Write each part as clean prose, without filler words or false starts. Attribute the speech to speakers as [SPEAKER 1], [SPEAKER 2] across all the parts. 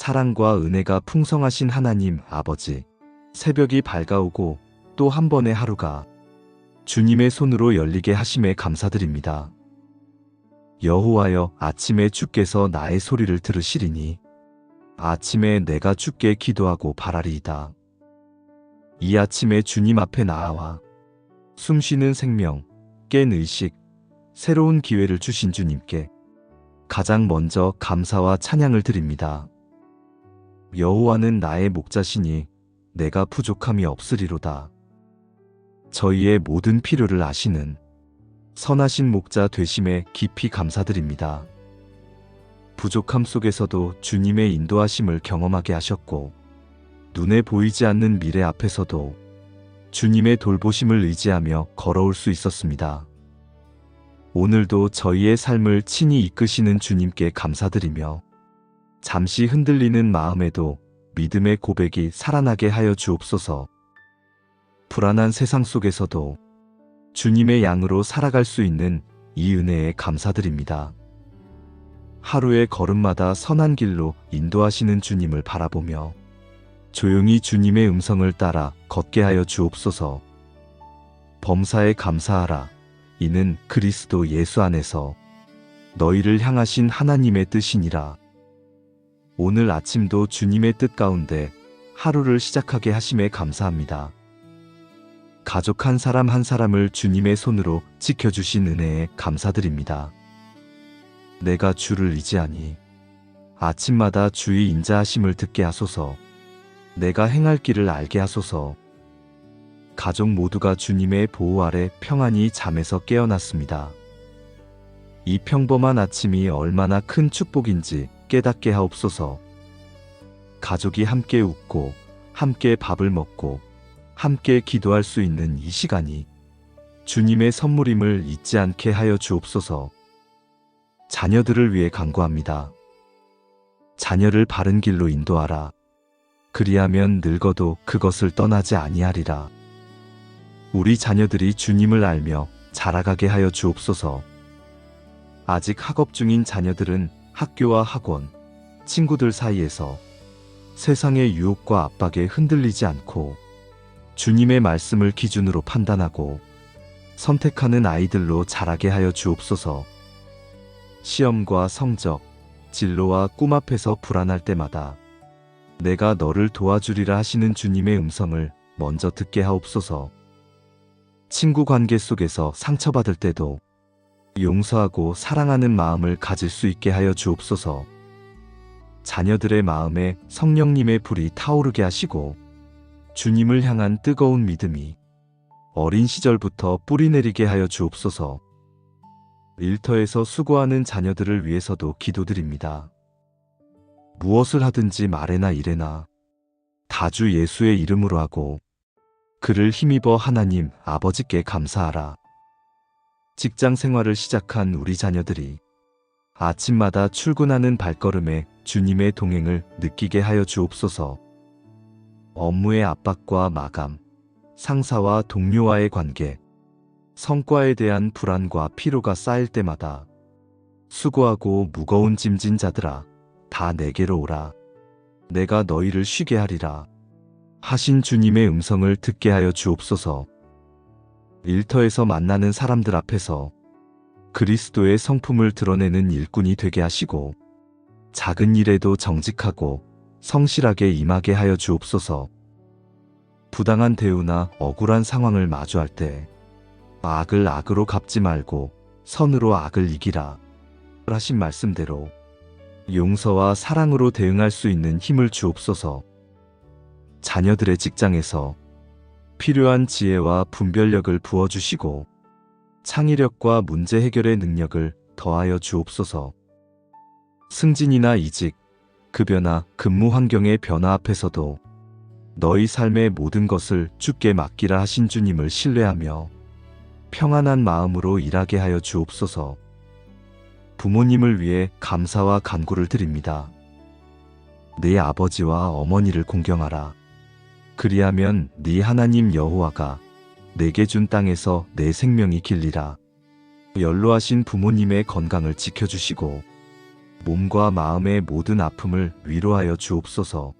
[SPEAKER 1] 사랑과 은혜가 풍성하신 하나님 아버지, 새벽이 밝아오고 또 한 번의 하루가 주님의 손으로 열리게 하심에 감사드립니다. 여호와여, 아침에 주께서 나의 소리를 들으시리니 아침에 내가 주께 기도하고 바라리이다. 이 아침에 주님 앞에 나아와 숨쉬는 생명, 깬 의식, 새로운 기회를 주신 주님께 가장 먼저 감사와 찬양을 드립니다. 여호와는 나의 목자시니 내가 부족함이 없으리로다. 저희의 모든 필요를 아시는 선하신 목자 되심에 깊이 감사드립니다. 부족함 속에서도 주님의 인도하심을 경험하게 하셨고, 눈에 보이지 않는 미래 앞에서도 주님의 돌보심을 의지하며 걸어올 수 있었습니다. 오늘도 저희의 삶을 친히 이끄시는 주님께 감사드리며, 잠시 흔들리는 마음에도 믿음의 고백이 살아나게 하여 주옵소서. 불안한 세상 속에서도 주님의 양으로 살아갈 수 있는 이 은혜에 감사드립니다. 하루의 걸음마다 선한 길로 인도하시는 주님을 바라보며 조용히 주님의 음성을 따라 걷게 하여 주옵소서. 범사에 감사하라. 이는 그리스도 예수 안에서 너희를 향하신 하나님의 뜻이니라. 오늘 아침도 주님의 뜻 가운데 하루를 시작하게 하심에 감사합니다. 가족 한 사람 한 사람을 주님의 손으로 지켜주신 은혜에 감사드립니다. 내가 주를 의지하니 아침마다 주의 인자하심을 듣게 하소서. 내가 행할 길을 알게 하소서. 가족 모두가 주님의 보호 아래 평안히 잠에서 깨어났습니다. 이 평범한 아침이 얼마나 큰 축복인지 깨닫게 하옵소서. 가족이 함께 웃고 함께 밥을 먹고 함께 기도할 수 있는 이 시간이 주님의 선물임을 잊지 않게 하여 주옵소서. 자녀들을 위해 간구합니다. 자녀를 바른 길로 인도하라. 그리하면 늙어도 그것을 떠나지 아니하리라. 우리 자녀들이 주님을 알며 자라가게 하여 주옵소서. 아직 학업 중인 자녀들은 학교와 학원, 친구들 사이에서 세상의 유혹과 압박에 흔들리지 않고 주님의 말씀을 기준으로 판단하고 선택하는 아이들로 자라게 하여 주옵소서. 시험과 성적, 진로와 꿈 앞에서 불안할 때마다 내가 너를 도와주리라 하시는 주님의 음성을 먼저 듣게 하옵소서. 친구 관계 속에서 상처받을 때도 용서하고 사랑하는 마음을 가질 수 있게 하여 주옵소서. 자녀들의 마음에 성령님의 불이 타오르게 하시고 주님을 향한 뜨거운 믿음이 어린 시절부터 뿌리내리게 하여 주옵소서. 일터에서 수고하는 자녀들을 위해서도 기도드립니다. 무엇을 하든지 말에나 일에나 다 주 예수의 이름으로 하고 그를 힘입어 하나님 아버지께 감사하라. 직장 생활을 시작한 우리 자녀들이 아침마다 출근하는 발걸음에 주님의 동행을 느끼게 하여 주옵소서. 업무의 압박과 마감, 상사와 동료와의 관계, 성과에 대한 불안과 피로가 쌓일 때마다 수고하고 무거운 짐진 자들아, 다 내게로 오라. 내가 너희를 쉬게 하리라. 하신 주님의 음성을 듣게 하여 주옵소서. 일터에서 만나는 사람들 앞에서 그리스도의 성품을 드러내는 일꾼이 되게 하시고 작은 일에도 정직하고 성실하게 임하게 하여 주옵소서. 부당한 대우나 억울한 상황을 마주할 때 악을 악으로 갚지 말고 선으로 악을 이기라 하신 말씀대로 용서와 사랑으로 대응할 수 있는 힘을 주옵소서. 자녀들의 직장에서 필요한 지혜와 분별력을 부어주시고 창의력과 문제 해결의 능력을 더하여 주옵소서. 승진이나 이직, 급여나 근무 환경의 변화 앞에서도 너희 삶의 모든 것을 주께 맡기라 하신 주님을 신뢰하며 평안한 마음으로 일하게 하여 주옵소서. 부모님을 위해 감사와 간구를 드립니다. 네 아버지와 어머니를 공경하라. 그리하면 네 하나님 여호와가 내게 준 땅에서 내 생명이 길리라. 연로하신 부모님의 건강을 지켜주시고 몸과 마음의 모든 아픔을 위로하여 주옵소서.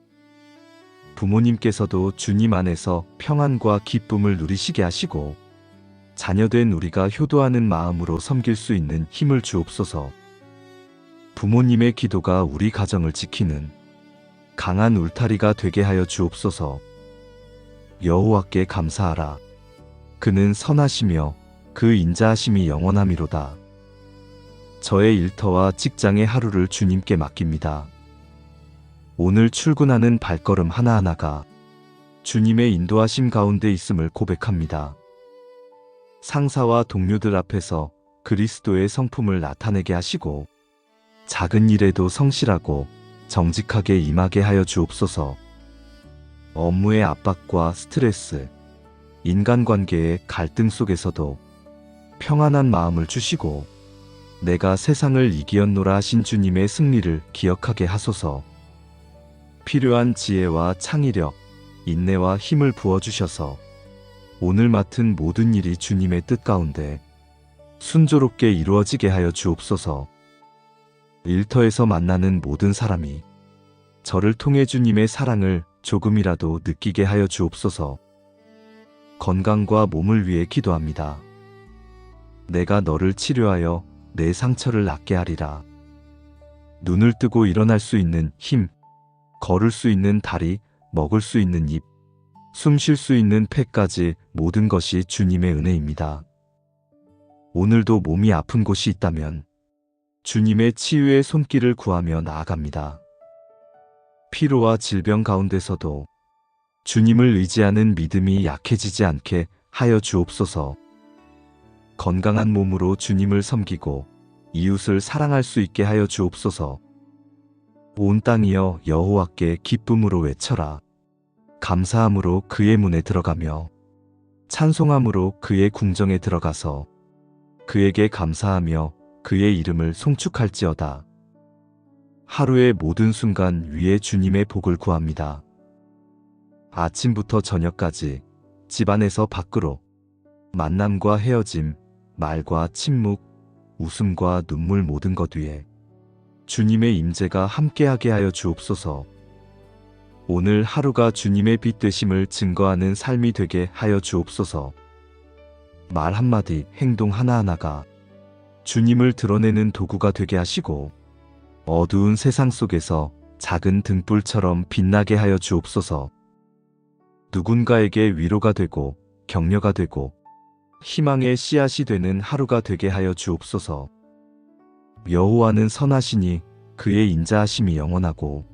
[SPEAKER 1] 부모님께서도 주님 안에서 평안과 기쁨을 누리시게 하시고 자녀된 우리가 효도하는 마음으로 섬길 수 있는 힘을 주옵소서. 부모님의 기도가 우리 가정을 지키는 강한 울타리가 되게 하여 주옵소서. 여호와께 감사하라. 그는 선하시며 그 인자하심이 영원함이로다. 저의 일터와 직장의 하루를 주님께 맡깁니다. 오늘 출근하는 발걸음 하나하나가 주님의 인도하심 가운데 있음을 고백합니다. 상사와 동료들 앞에서 그리스도의 성품을 나타내게 하시고 작은 일에도 성실하고 정직하게 임하게 하여 주옵소서. 업무의 압박과 스트레스, 인간관계의 갈등 속에서도 평안한 마음을 주시고 내가 세상을 이기었노라 하신 주님의 승리를 기억하게 하소서. 필요한 지혜와 창의력, 인내와 힘을 부어주셔서 오늘 맡은 모든 일이 주님의 뜻 가운데 순조롭게 이루어지게 하여 주옵소서. 일터에서 만나는 모든 사람이 저를 통해 주님의 사랑을 조금이라도 느끼게 하여 주옵소서. 건강과 몸을 위해 기도합니다. 내가 너를 치료하여 내 상처를 낫게 하리라. 눈을 뜨고 일어날 수 있는 힘, 걸을 수 있는 다리, 먹을 수 있는 입, 숨 쉴 수 있는 폐까지 모든 것이 주님의 은혜입니다. 오늘도 몸이 아픈 곳이 있다면 주님의 치유의 손길을 구하며 나아갑니다. 피로와 질병 가운데서도 주님을 의지하는 믿음이 약해지지 않게 하여 주옵소서. 건강한 몸으로 주님을 섬기고 이웃을 사랑할 수 있게 하여 주옵소서. 온 땅이여 여호와께 기쁨으로 외쳐라. 감사함으로 그의 문에 들어가며 찬송함으로 그의 궁정에 들어가서 그에게 감사하며 그의 이름을 송축할지어다. 하루의 모든 순간 위에 주님의 복을 구합니다. 아침부터 저녁까지 집안에서 밖으로 만남과 헤어짐, 말과 침묵, 웃음과 눈물 모든 것 위에 주님의 임재가 함께하게 하여 주옵소서. 오늘 하루가 주님의 빛 되심을 증거하는 삶이 되게 하여 주옵소서. 말 한마디, 행동 하나하나가 주님을 드러내는 도구가 되게 하시고 어두운 세상 속에서 작은 등불처럼 빛나게 하여 주옵소서. 누군가에게 위로가 되고 격려가 되고 희망의 씨앗이 되는 하루가 되게 하여 주옵소서. 여호와는 선하시니 그의 인자하심이 영원하고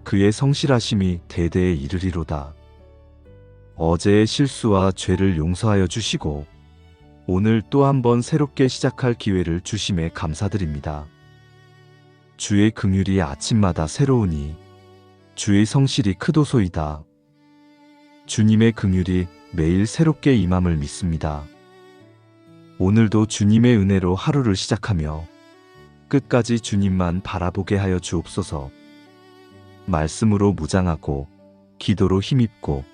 [SPEAKER 1] 그의 성실하심이 대대에 이르리로다. 어제의 실수와 죄를 용서하여 주시고 오늘 또 한 번 새롭게 시작할 기회를 주심에 감사드립니다. 주의 긍휼이 아침마다 새로우니 주의 성실이 크도소이다. 주님의 긍휼이 매일 새롭게 임함을 믿습니다. 오늘도 주님의 은혜로 하루를 시작하며 끝까지 주님만 바라보게 하여 주옵소서. 말씀으로 무장하고 기도로 힘입고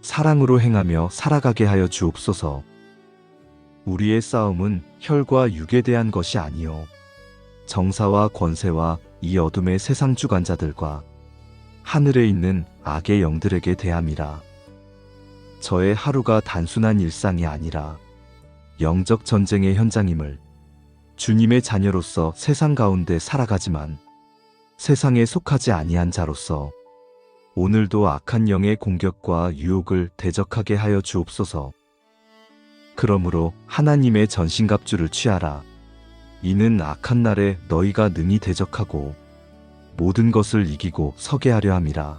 [SPEAKER 1] 사랑으로 행하며 살아가게 하여 주옵소서. 우리의 싸움은 혈과 육에 대한 것이 아니요 정사와 권세와 이 어둠의 세상 주관자들과 하늘에 있는 악의 영들에게 대함이라. 저의 하루가 단순한 일상이 아니라 영적 전쟁의 현장임을 주님의 자녀로서 세상 가운데 살아가지만 세상에 속하지 아니한 자로서 오늘도 악한 영의 공격과 유혹을 대적하게 하여 주옵소서. 그러므로 하나님의 전신갑주를 취하라. 이는 악한 날에 너희가 능히 대적하고 모든 것을 이기고 서게 하려 함이라.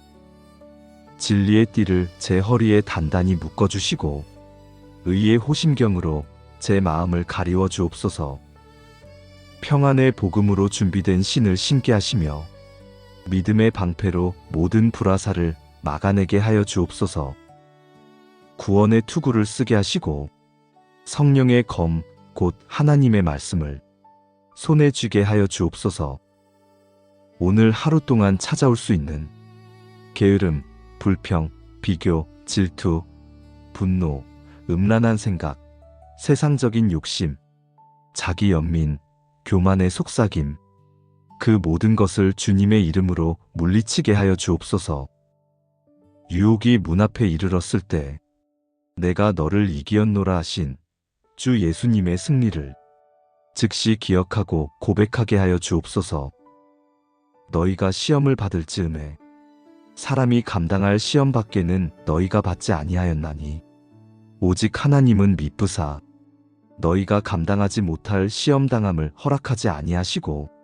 [SPEAKER 1] 진리의 띠를 제 허리에 단단히 묶어주시고 의의 호심경으로 제 마음을 가리워 주옵소서. 평안의 복음으로 준비된 신을 신게 하시며 믿음의 방패로 모든 불화살을 막아내게 하여 주옵소서. 구원의 투구를 쓰게 하시고 성령의 검, 곧 하나님의 말씀을 손에 쥐게 하여 주옵소서. 오늘 하루 동안 찾아올 수 있는 게으름, 불평, 비교, 질투, 분노, 음란한 생각, 세상적인 욕심, 자기 연민, 교만의 속삭임, 그 모든 것을 주님의 이름으로 물리치게 하여 주옵소서. 유혹이 문 앞에 이르렀을 때 내가 너를 이기었노라 하신 주 예수님의 승리를 즉시 기억하고 고백하게 하여 주옵소서. 너희가 시험을 받을 즈음에 사람이 감당할 시험 밖에는 너희가 받지 아니하였나니 오직 하나님은 미쁘사 너희가 감당하지 못할 시험 당함을 허락하지 아니하시고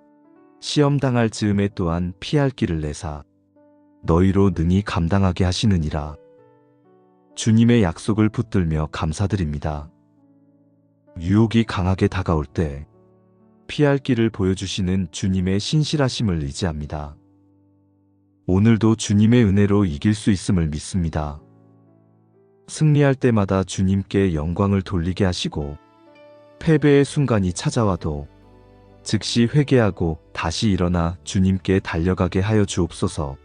[SPEAKER 1] 시험 당할 즈음에 또한 피할 길을 내사 너희로 능히 감당하게 하시느니라. 주님의 약속을 붙들며 감사드립니다. 유혹이 강하게 다가올 때 피할 길을 보여주시는 주님의 신실하심을 의지합니다. 오늘도 주님의 은혜로 이길 수 있음을 믿습니다. 승리할 때마다 주님께 영광을 돌리게 하시고 패배의 순간이 찾아와도 즉시 회개하고 다시 일어나 주님께 달려가게 하여 주옵소서.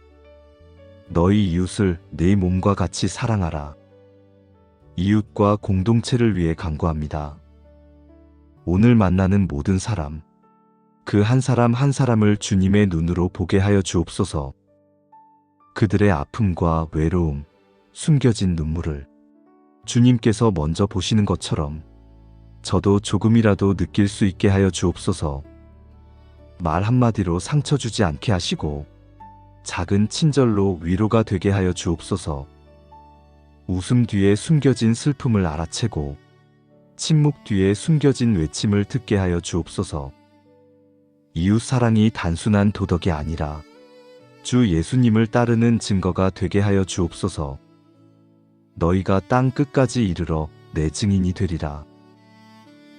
[SPEAKER 1] 너희 이웃을 내 몸과 같이 사랑하라. 이웃과 공동체를 위해 간구합니다. 오늘 만나는 모든 사람, 그 한 사람 한 사람을 주님의 눈으로 보게 하여 주옵소서. 그들의 아픔과 외로움, 숨겨진 눈물을 주님께서 먼저 보시는 것처럼 저도 조금이라도 느낄 수 있게 하여 주옵소서. 말 한마디로 상처 주지 않게 하시고 작은 친절로 위로가 되게 하여 주옵소서. 웃음 뒤에 숨겨진 슬픔을 알아채고 침묵 뒤에 숨겨진 외침을 듣게 하여 주옵소서. 이웃 사랑이 단순한 도덕이 아니라 주 예수님을 따르는 증거가 되게 하여 주옵소서. 너희가 땅 끝까지 이르러 내 증인이 되리라.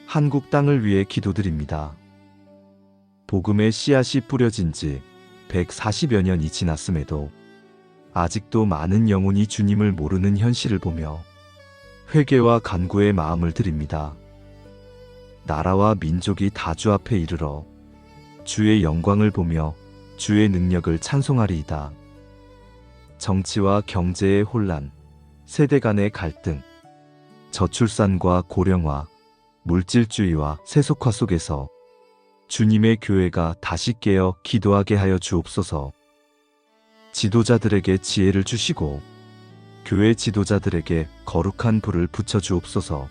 [SPEAKER 1] 한국 땅을 위해 기도드립니다. 복음의 씨앗이 뿌려진 지 140여 년이 지났음에도 아직도 많은 영혼이 주님을 모르는 현실을 보며 회개와 간구의 마음을 드립니다. 나라와 민족이 다 주 앞에 이르러 주의 영광을 보며 주의 능력을 찬송하리이다. 정치와 경제의 혼란, 세대 간의 갈등, 저출산과 고령화, 물질주의와 세속화 속에서 주님의 교회가 다시 깨어 기도하게 하여 주옵소서. 지도자들에게 지혜를 주시고 교회 지도자들에게 거룩한 불을 붙여 주옵소서.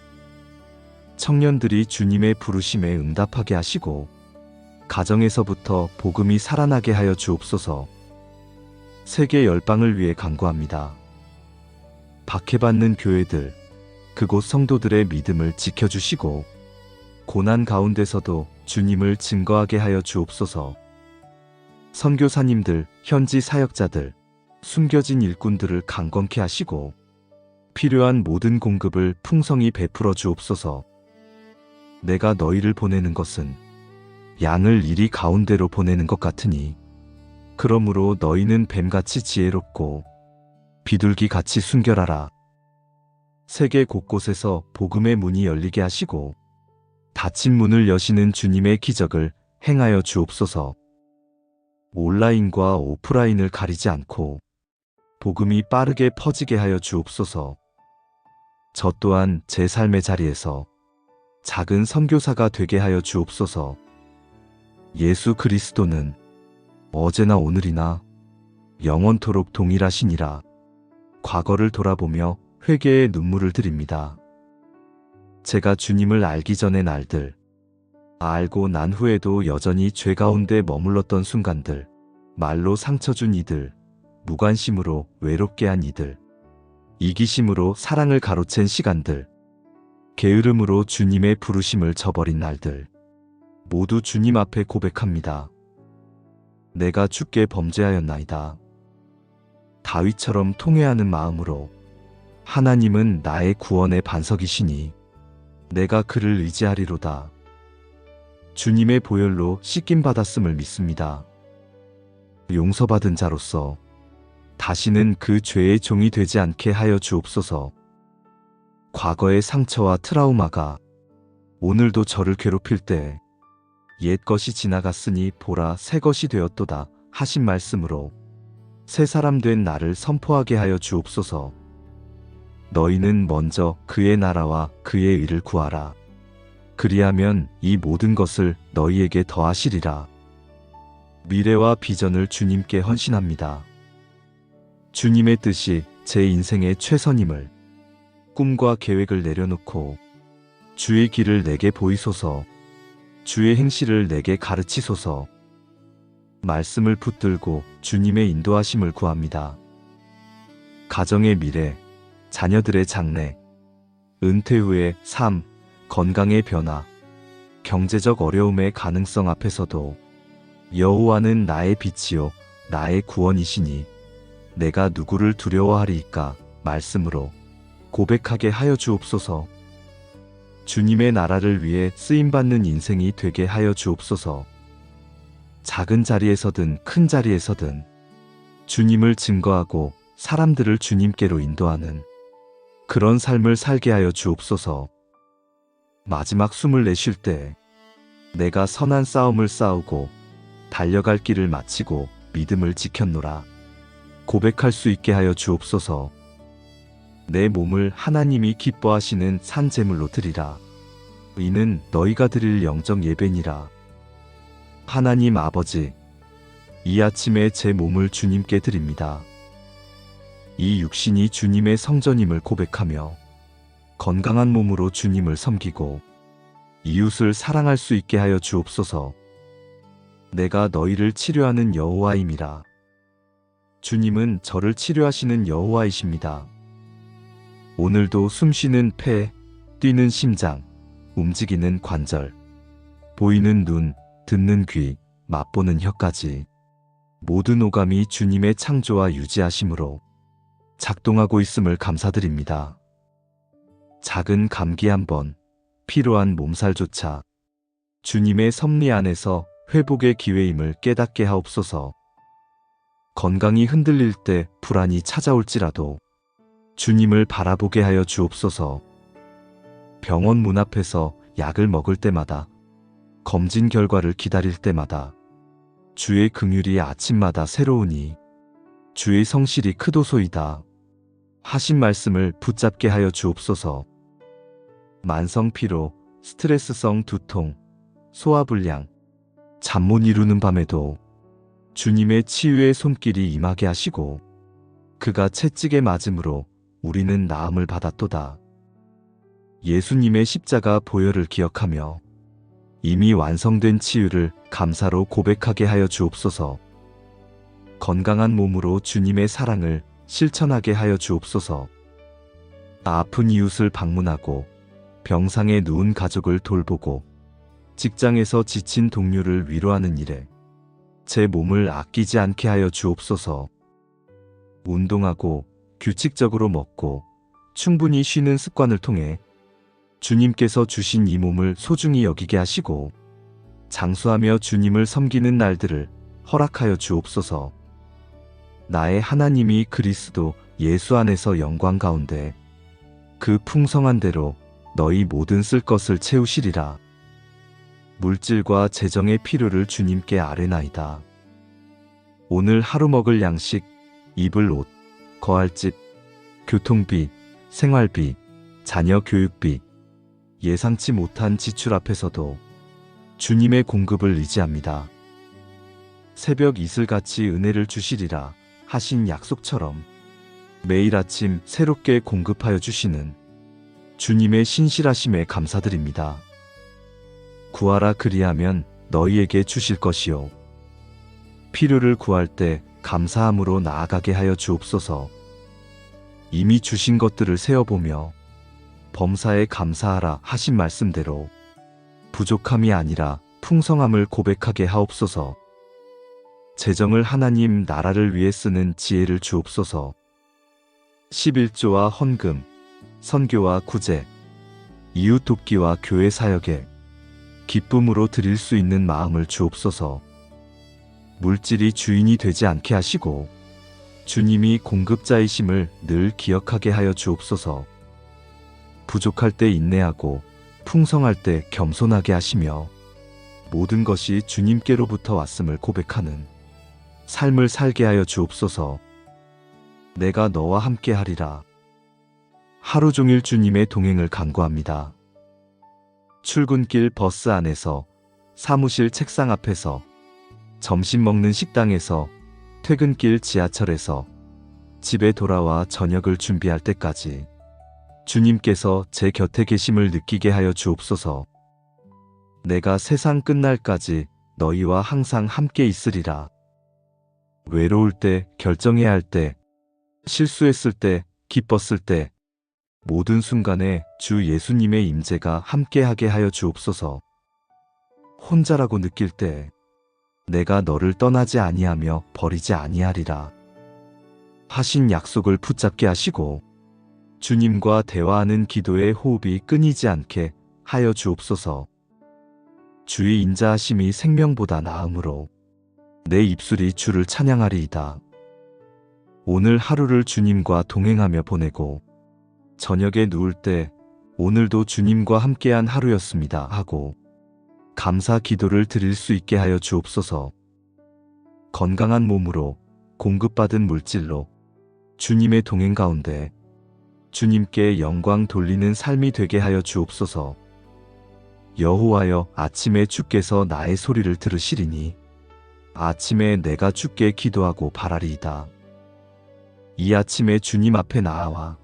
[SPEAKER 1] 청년들이 주님의 부르심에 응답하게 하시고 가정에서부터 복음이 살아나게 하여 주옵소서. 세계 열방을 위해 간구합니다. 박해받는 교회들, 그곳 성도들의 믿음을 지켜주시고 고난 가운데서도 주님을 증거하게 하여 주옵소서. 선교사님들, 현지 사역자들, 숨겨진 일꾼들을 강건케 하시고 필요한 모든 공급을 풍성히 베풀어 주옵소서. 내가 너희를 보내는 것은 양을 이리 가운데로 보내는 것 같으니 그러므로 너희는 뱀같이 지혜롭고 비둘기같이 순결하라. 세계 곳곳에서 복음의 문이 열리게 하시고 닫힌 문을 여시는 주님의 기적을 행하여 주옵소서. 온라인과 오프라인을 가리지 않고 복음이 빠르게 퍼지게 하여 주옵소서. 저 또한 제 삶의 자리에서 작은 선교사가 되게 하여 주옵소서. 예수 그리스도는 어제나 오늘이나 영원토록 동일하시니라. 과거를 돌아보며 회개의 눈물을 드립니다. 제가 주님을 알기 전의 날들, 알고 난 후에도 여전히 죄 가운데 머물렀던 순간들, 말로 상처 준 이들, 무관심으로 외롭게 한 이들, 이기심으로 사랑을 가로챈 시간들, 게으름으로 주님의 부르심을 저버린 날들, 모두 주님 앞에 고백합니다. 내가 주께 범죄하였나이다. 다윗처럼 통회하는 마음으로 하나님은 나의 구원의 반석이시니 내가 그를 의지하리로다. 주님의 보혈로 씻김받았음을 믿습니다. 용서받은 자로서 다시는 그 죄의 종이 되지 않게 하여 주옵소서. 과거의 상처와 트라우마가 오늘도 저를 괴롭힐 때 옛 것이 지나갔으니 보라 새 것이 되었도다 하신 말씀으로 새 사람 된 나를 선포하게 하여 주옵소서. 너희는 먼저 그의 나라와 그의 의를 구하라. 그리하면 이 모든 것을 너희에게 더하시리라. 미래와 비전을 주님께 헌신합니다. 주님의 뜻이 제 인생의 최선임을, 꿈과 계획을 내려놓고 주의 길을 내게 보이소서, 주의 행실을 내게 가르치소서. 말씀을 붙들고 주님의 인도하심을 구합니다. 가정의 미래, 자녀들의 장래, 은퇴 후의 삶, 건강의 변화, 경제적 어려움의 가능성 앞에서도 여호와는 나의 빛이요 나의 구원이시니 내가 누구를 두려워하리이까 말씀으로 고백하게 하여 주옵소서. 주님의 나라를 위해 쓰임받는 인생이 되게 하여 주옵소서. 작은 자리에서든 큰 자리에서든 주님을 증거하고 사람들을 주님께로 인도하는 그런 삶을 살게 하여 주옵소서. 마지막 숨을 내쉴 때 내가 선한 싸움을 싸우고 달려갈 길을 마치고 믿음을 지켰노라 고백할 수 있게 하여 주옵소서. 내 몸을 하나님이 기뻐하시는 산 제물로 드리라. 이는 너희가 드릴 영적 예배니라. 하나님 아버지, 이 아침에 제 몸을 주님께 드립니다. 이 육신이 주님의 성전임을 고백하며 건강한 몸으로 주님을 섬기고 이웃을 사랑할 수 있게 하여 주옵소서. 내가 너희를 치료하는 여호와임이라. 주님은 저를 치료하시는 여호와이십니다. 오늘도 숨쉬는 폐, 뛰는 심장, 움직이는 관절, 보이는 눈, 듣는 귀, 맛보는 혀까지 모든 오감이 주님의 창조와 유지하심으로 작동하고 있음을 감사드립니다. 작은 감기 한 번, 피로한 몸살조차 주님의 섭리 안에서 회복의 기회임을 깨닫게 하옵소서. 건강이 흔들릴 때 불안이 찾아올지라도 주님을 바라보게 하여 주옵소서. 병원 문 앞에서 약을 먹을 때마다, 검진 결과를 기다릴 때마다 주의 긍휼이 아침마다 새로우니 주의 성실이 크도소이다 하신 말씀을 붙잡게 하여 주옵소서. 만성 피로, 스트레스성 두통, 소화불량, 잠 못 이루는 밤에도 주님의 치유의 손길이 임하게 하시고 그가 채찍에 맞음으로 우리는 나음을 받았도다. 예수님의 십자가 보혈을 기억하며 이미 완성된 치유를 감사로 고백하게 하여 주옵소서. 건강한 몸으로 주님의 사랑을 실천하게 하여 주옵소서. 아픈 이웃을 방문하고 병상에 누운 가족을 돌보고 직장에서 지친 동료를 위로하는 일에 제 몸을 아끼지 않게 하여 주옵소서. 운동하고 규칙적으로 먹고 충분히 쉬는 습관을 통해 주님께서 주신 이 몸을 소중히 여기게 하시고 장수하며 주님을 섬기는 날들을 허락하여 주옵소서. 나의 하나님이 그리스도 예수 안에서 영광 가운데 그 풍성한 대로 너희 모든 쓸 것을 채우시리라. 물질과 재정의 필요를 주님께 아뢰나이다. 오늘 하루 먹을 양식, 입을 옷, 거할 집, 교통비, 생활비, 자녀 교육비, 예상치 못한 지출 앞에서도 주님의 공급을 의지합니다. 새벽 이슬같이 은혜를 주시리라 하신 약속처럼 매일 아침 새롭게 공급하여 주시는 주님의 신실하심에 감사드립니다. 구하라 그리하면 너희에게 주실 것이요. 필요를 구할 때 감사함으로 나아가게 하여 주옵소서. 이미 주신 것들을 세어보며 범사에 감사하라 하신 말씀대로 부족함이 아니라 풍성함을 고백하게 하옵소서. 재정을 하나님 나라를 위해 쓰는 지혜를 주옵소서. 11조와 헌금, 선교와 구제, 이웃 돕기와 교회 사역에 기쁨으로 드릴 수 있는 마음을 주옵소서. 물질이 주인이 되지 않게 하시고 주님이 공급자이심을 늘 기억하게 하여 주옵소서. 부족할 때 인내하고 풍성할 때 겸손하게 하시며 모든 것이 주님께로부터 왔음을 고백하는 삶을 살게 하여 주옵소서. 내가 너와 함께 하리라. 하루 종일 주님의 동행을 간구합니다. 출근길 버스 안에서, 사무실 책상 앞에서, 점심 먹는 식당에서, 퇴근길 지하철에서, 집에 돌아와 저녁을 준비할 때까지 주님께서 제 곁에 계심을 느끼게 하여 주옵소서. 내가 세상 끝날까지 너희와 항상 함께 있으리라. 외로울 때, 결정해야 할 때, 실수했을 때, 기뻤을 때, 모든 순간에 주 예수님의 임재가 함께하게 하여 주옵소서. 혼자라고 느낄 때 내가 너를 떠나지 아니하며 버리지 아니하리라 하신 약속을 붙잡게 하시고 주님과 대화하는 기도의 호흡이 끊이지 않게 하여 주옵소서. 주의 인자하심이 생명보다 나음으로 내 입술이 주를 찬양하리이다. 오늘 하루를 주님과 동행하며 보내고 저녁에 누울 때 오늘도 주님과 함께한 하루였습니다 하고 감사 기도를 드릴 수 있게 하여 주옵소서. 건강한 몸으로 공급받은 물질로 주님의 동행 가운데 주님께 영광 돌리는 삶이 되게 하여 주옵소서. 여호와여, 아침에 주께서 나의 소리를 들으시리니 아침에 내가 주께 기도하고 바라리이다. 이 아침에 주님 앞에 나아와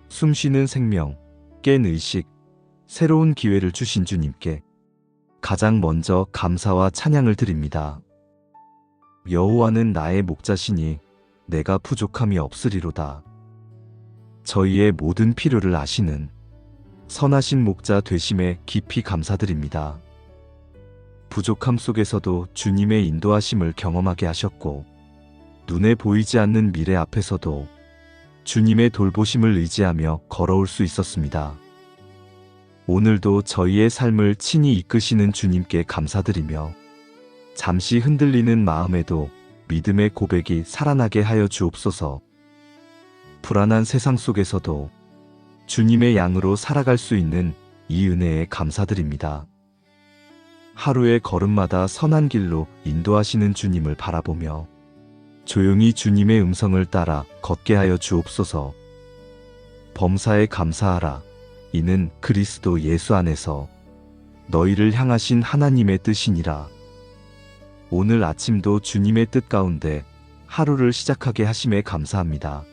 [SPEAKER 1] 숨쉬는 생명, 깬 의식, 새로운 기회를 주신 주님께 가장 먼저 감사와 찬양을 드립니다. 여호와는 나의 목자시니 내가 부족함이 없으리로다. 저희의 모든 필요를 아시는 선하신 목자 되심에 깊이 감사드립니다. 부족함 속에서도 주님의 인도하심을 경험하게 하셨고 눈에 보이지 않는 미래 앞에서도 주님의 돌보심을 의지하며 걸어올 수 있었습니다. 오늘도 저희의 삶을 친히 이끄시는 주님께 감사드리며 잠시 흔들리는 마음에도 믿음의 고백이 살아나게 하여 주옵소서. 불안한 세상 속에서도 주님의 양으로 살아갈 수 있는 이 은혜에 감사드립니다. 하루의 걸음마다 선한 길로 인도하시는 주님을 바라보며 조용히 주님의 음성을 따라 걷게 하여 주옵소서. 범사에 감사하라. 이는 그리스도 예수 안에서 너희를 향하신 하나님의 뜻이니라. 오늘 아침도 주님의 뜻 가운데 하루를 시작하게 하심에 감사합니다.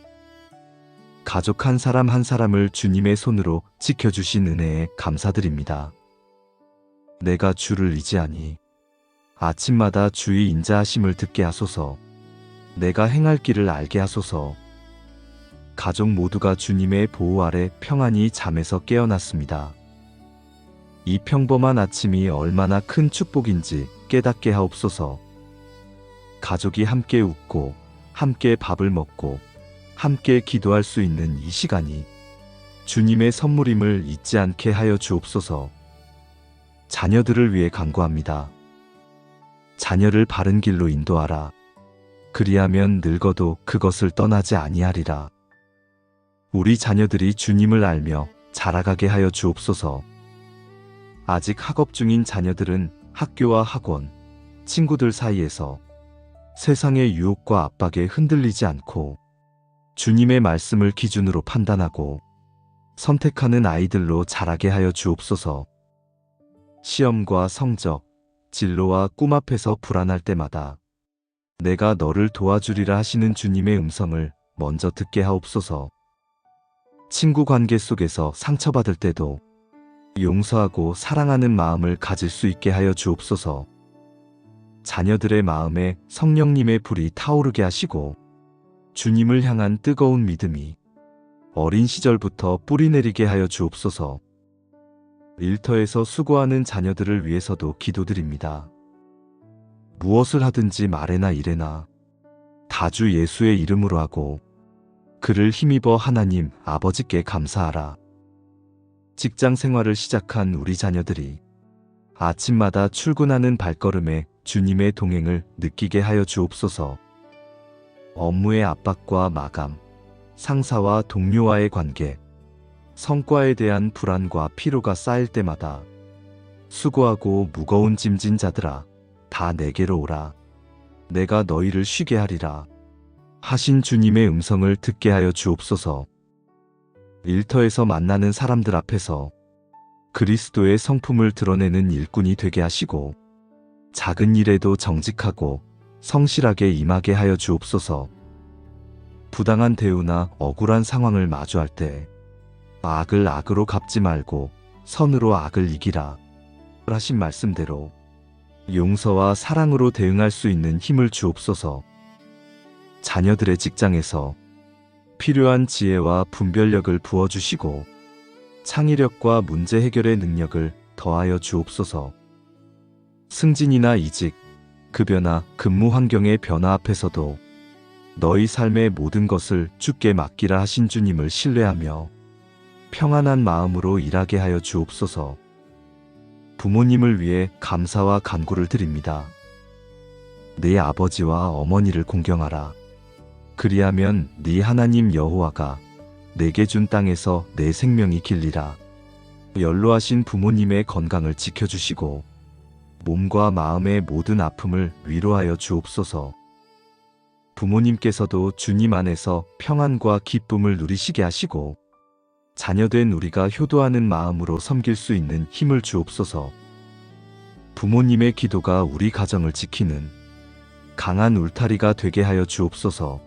[SPEAKER 1] 가족 한 사람 한 사람을 주님의 손으로 지켜주신 은혜에 감사드립니다. 내가 주를 의지하니 아침마다 주의 인자하심을 듣게 하소서. 내가 행할 길을 알게 하소서. 가족 모두가 주님의 보호 아래 평안히 잠에서 깨어났습니다. 이 평범한 아침이 얼마나 큰 축복인지 깨닫게 하옵소서. 가족이 함께 웃고 함께 밥을 먹고 함께 기도할 수 있는 이 시간이 주님의 선물임을 잊지 않게 하여 주옵소서. 자녀들을 위해 간구합니다. 자녀를 바른 길로 인도하라. 그리하면 늙어도 그것을 떠나지 아니하리라. 우리 자녀들이 주님을 알며 자라가게 하여 주옵소서. 아직 학업 중인 자녀들은 학교와 학원, 친구들 사이에서 세상의 유혹과 압박에 흔들리지 않고 주님의 말씀을 기준으로 판단하고 선택하는 아이들로 자라게 하여 주옵소서. 시험과 성적, 진로와 꿈 앞에서 불안할 때마다 내가 너를 도와주리라 하시는 주님의 음성을 먼저 듣게 하옵소서. 친구 관계 속에서 상처받을 때도 용서하고 사랑하는 마음을 가질 수 있게 하여 주옵소서. 자녀들의 마음에 성령님의 불이 타오르게 하시고 주님을 향한 뜨거운 믿음이 어린 시절부터 뿌리내리게 하여 주옵소서. 일터에서 수고하는 자녀들을 위해서도 기도드립니다. 무엇을 하든지 말에나 일에나 다 주 예수의 이름으로 하고 그를 힘입어 하나님 아버지께 감사하라. 직장 생활을 시작한 우리 자녀들이 아침마다 출근하는 발걸음에 주님의 동행을 느끼게 하여 주옵소서. 업무의 압박과 마감, 상사와 동료와의 관계, 성과에 대한 불안과 피로가 쌓일 때마다 수고하고 무거운 짐진 자들아 다 내게로 오라. 내가 너희를 쉬게 하리라 하신 주님의 음성을 듣게 하여 주옵소서. 일터에서 만나는 사람들 앞에서 그리스도의 성품을 드러내는 일꾼이 되게 하시고 작은 일에도 정직하고 성실하게 임하게 하여 주옵소서. 부당한 대우나 억울한 상황을 마주할 때 악을 악으로 갚지 말고 선으로 악을 이기라 하신 말씀대로 용서와 사랑으로 대응할 수 있는 힘을 주옵소서. 자녀들의 직장에서 필요한 지혜와 분별력을 부어주시고 창의력과 문제 해결의 능력을 더하여 주옵소서. 승진이나 이직, 급여나 근무 환경의 변화 앞에서도 너희 삶의 모든 것을 주께 맡기라 하신 주님을 신뢰하며 평안한 마음으로 일하게 하여 주옵소서. 부모님을 위해 감사와 간구를 드립니다. 네 아버지와 어머니를 공경하라. 그리하면 네 하나님 여호와가 내게 준 땅에서 내 생명이 길리라. 연로하신 부모님의 건강을 지켜주시고 몸과 마음의 모든 아픔을 위로하여 주옵소서. 부모님께서도 주님 안에서 평안과 기쁨을 누리시게 하시고 자녀된 우리가 효도하는 마음으로 섬길 수 있는 힘을 주옵소서. 부모님의 기도가 우리 가정을 지키는 강한 울타리가 되게 하여 주옵소서.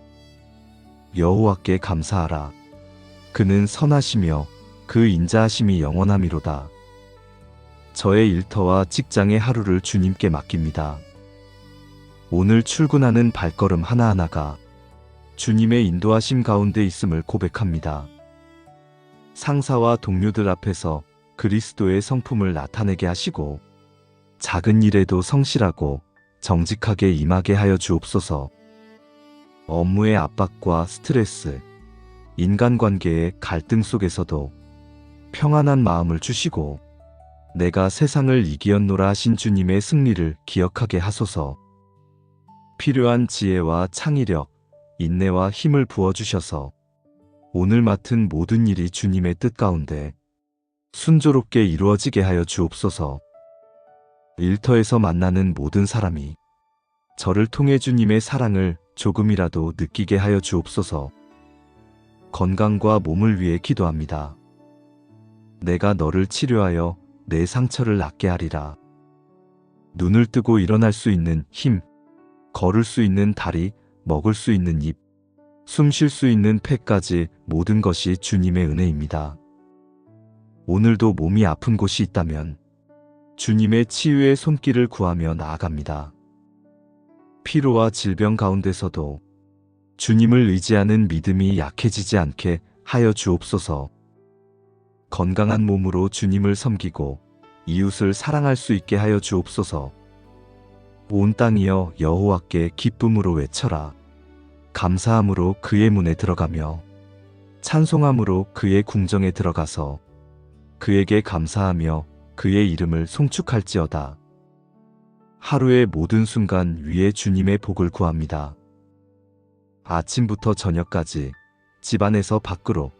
[SPEAKER 1] 여호와께 감사하라. 그는 선하시며 그 인자하심이 영원함이로다. 저의 일터와 직장의 하루를 주님께 맡깁니다. 오늘 출근하는 발걸음 하나하나가 주님의 인도하심 가운데 있음을 고백합니다. 상사와 동료들 앞에서 그리스도의 성품을 나타내게 하시고 작은 일에도 성실하고 정직하게 임하게 하여 주옵소서. 업무의 압박과 스트레스, 인간관계의 갈등 속에서도 평안한 마음을 주시고 내가 세상을 이기었노라 하신 주님의 승리를 기억하게 하소서. 필요한 지혜와 창의력, 인내와 힘을 부어주셔서 오늘 맡은 모든 일이 주님의 뜻 가운데 순조롭게 이루어지게 하여 주옵소서. 일터에서 만나는 모든 사람이 저를 통해 주님의 사랑을 조금이라도 느끼게 하여 주옵소서. 건강과 몸을 위해 기도합니다. 내가 너를 치료하여 내 상처를 낫게 하리라. 눈을 뜨고 일어날 수 있는 힘, 걸을 수 있는 다리, 먹을 수 있는 입, 숨 쉴 수 있는 폐까지 모든 것이 주님의 은혜입니다. 오늘도 몸이 아픈 곳이 있다면 주님의 치유의 손길을 구하며 나아갑니다. 피로와 질병 가운데서도 주님을 의지하는 믿음이 약해지지 않게 하여 주옵소서. 건강한 몸으로 주님을 섬기고 이웃을 사랑할 수 있게 하여 주옵소서. 온 땅이여 여호와께 기쁨으로 외쳐라. 감사함으로 그의 문에 들어가며 찬송함으로 그의 궁정에 들어가서 그에게 감사하며 그의 이름을 송축할지어다. 하루의 모든 순간 위에 주님의 복을 구합니다. 아침부터 저녁까지 집안에서 밖으로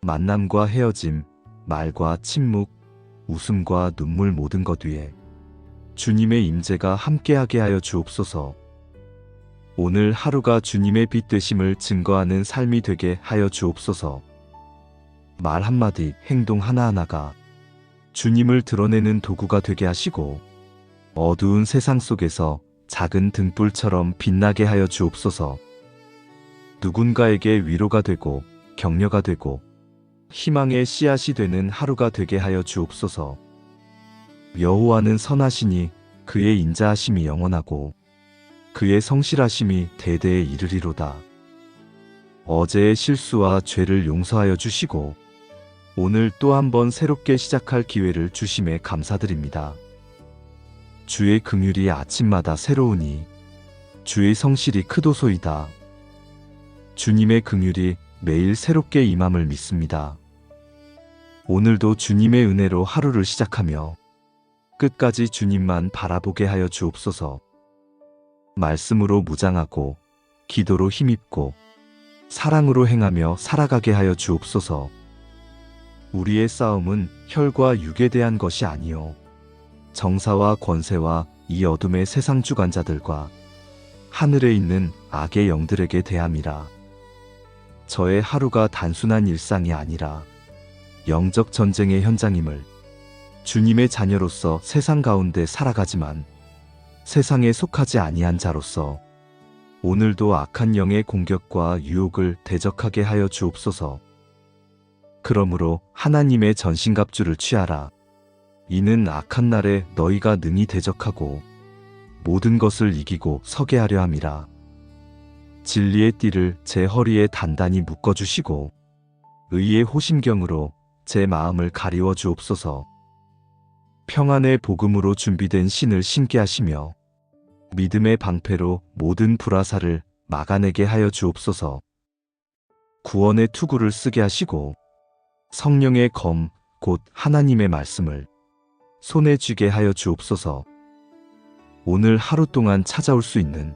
[SPEAKER 1] 만남과 헤어짐, 말과 침묵, 웃음과 눈물 모든 것 위에 주님의 임재가 함께하게 하여 주옵소서. 오늘 하루가 주님의 빛 되심을 증거하는 삶이 되게 하여 주옵소서. 말 한마디, 행동 하나하나가 주님을 드러내는 도구가 되게 하시고 어두운 세상 속에서 작은 등불처럼 빛나게 하여 주옵소서. 누군가에게 위로가 되고 격려가 되고 희망의 씨앗이 되는 하루가 되게 하여 주옵소서. 여호와는 선하시니 그의 인자하심이 영원하고 그의 성실하심이 대대에 이르리로다. 어제의 실수와 죄를 용서하여 주시고 오늘 또 한 번 새롭게 시작할 기회를 주심에 감사드립니다. 주의 긍휼이 아침마다 새로우니 주의 성실이 크도소이다. 주님의 긍휼이 매일 새롭게 임함을 믿습니다. 오늘도 주님의 은혜로 하루를 시작하며 끝까지 주님만 바라보게 하여 주옵소서. 말씀으로 무장하고 기도로 힘입고 사랑으로 행하며 살아가게 하여 주옵소서. 우리의 싸움은 혈과 육에 대한 것이 아니요 정사와 권세와 이 어둠의 세상 주관자들과 하늘에 있는 악의 영들에게 대함이라. 저의 하루가 단순한 일상이 아니라 영적 전쟁의 현장임을 주님의 자녀로서 세상 가운데 살아가지만 세상에 속하지 아니한 자로서 오늘도 악한 영의 공격과 유혹을 대적하게 하여 주옵소서. 그러므로 하나님의 전신갑주를 취하라. 이는 악한 날에 너희가 능히 대적하고 모든 것을 이기고 서게 하려 함이라. 진리의 띠를 제 허리에 단단히 묶어주시고 의의 호심경으로 제 마음을 가리워 주옵소서. 평안의 복음으로 준비된 신을 신게 하시며 믿음의 방패로 모든 불화살을 막아내게 하여 주옵소서. 구원의 투구를 쓰게 하시고 성령의 검, 곧 하나님의 말씀을 손에 쥐게 하여 주옵소서. 오늘 하루 동안 찾아올 수 있는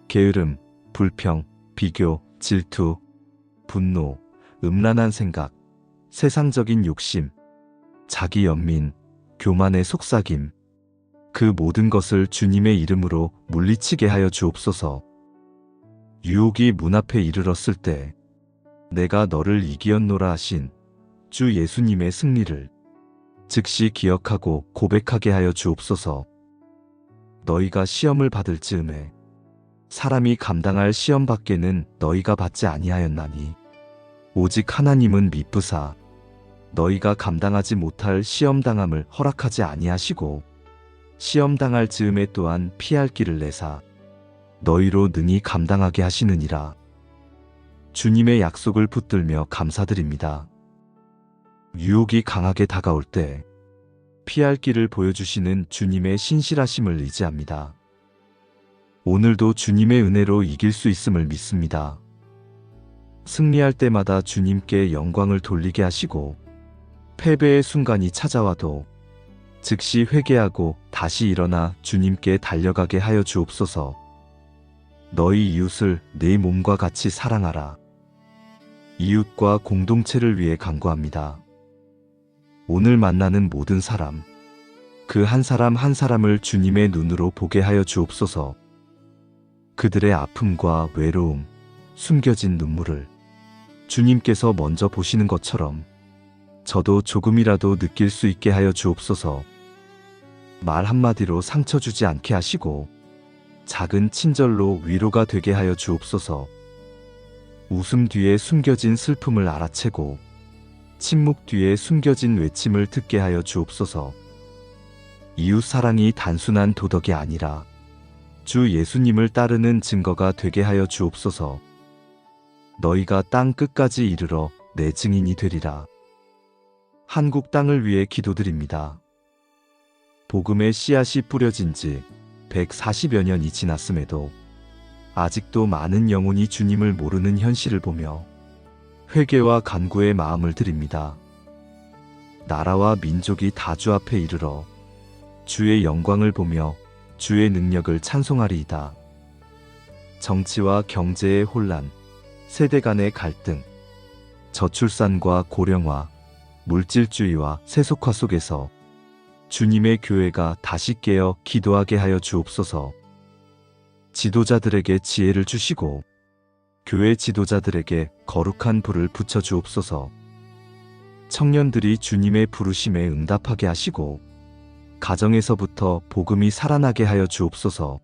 [SPEAKER 1] 게으름, 불평, 비교, 질투, 분노, 음란한 생각, 세상적인 욕심, 자기 연민, 교만의 속삭임, 그 모든 것을 주님의 이름으로 물리치게 하여 주옵소서. 유혹이 문 앞에 이르렀을 때 내가 너를 이기었노라 하신 주 예수님의 승리를 즉시 기억하고 고백하게 하여 주옵소서. 너희가 시험을 받을 즈음에 사람이 감당할 시험 밖에는 너희가 받지 아니하였나니 오직 하나님은 미쁘사 너희가 감당하지 못할 시험당함을 허락하지 아니하시고 시험당할 즈음에 또한 피할 길을 내사 너희로 능히 감당하게 하시느니라. 주님의 약속을 붙들며 감사드립니다. 유혹이 강하게 다가올 때 피할 길을 보여주시는 주님의 신실하심을 의지합니다. 오늘도 주님의 은혜로 이길 수 있음을 믿습니다. 승리할 때마다 주님께 영광을 돌리게 하시고 패배의 순간이 찾아와도 즉시 회개하고 다시 일어나 주님께 달려가게 하여 주옵소서. 너희 이웃을 내 몸과 같이 사랑하라. 이웃과 공동체를 위해 간구합니다. 오늘 만나는 모든 사람, 그 한 사람 한 사람을 주님의 눈으로 보게 하여 주옵소서. 그들의 아픔과 외로움, 숨겨진 눈물을 주님께서 먼저 보시는 것처럼 저도 조금이라도 느낄 수 있게 하여 주옵소서. 말 한마디로 상처 주지 않게 하시고 작은 친절로 위로가 되게 하여 주옵소서. 웃음 뒤에 숨겨진 슬픔을 알아채고 침묵 뒤에 숨겨진 외침을 듣게 하여 주옵소서. 이웃 사랑이 단순한 도덕이 아니라 주 예수님을 따르는 증거가 되게 하여 주옵소서. 너희가 땅 끝까지 이르러 내 증인이 되리라. 한국 땅을 위해 기도드립니다. 복음의 씨앗이 뿌려진 지 140여 년이 지났음에도 아직도 많은 영혼이 주님을 모르는 현실을 보며 회개와 간구의 마음을 드립니다. 나라와 민족이 다 주 앞에 이르러 주의 영광을 보며 주의 능력을 찬송하리이다. 정치와 경제의 혼란, 세대 간의 갈등, 저출산과 고령화, 물질주의와 세속화 속에서 주님의 교회가 다시 깨어 기도하게 하여 주옵소서. 지도자들에게 지혜를 주시고 교회 지도자들에게 거룩한 불을 붙여 주옵소서. 청년들이 주님의 부르심에 응답하게 하시고 가정에서부터 복음이 살아나게 하여 주옵소서.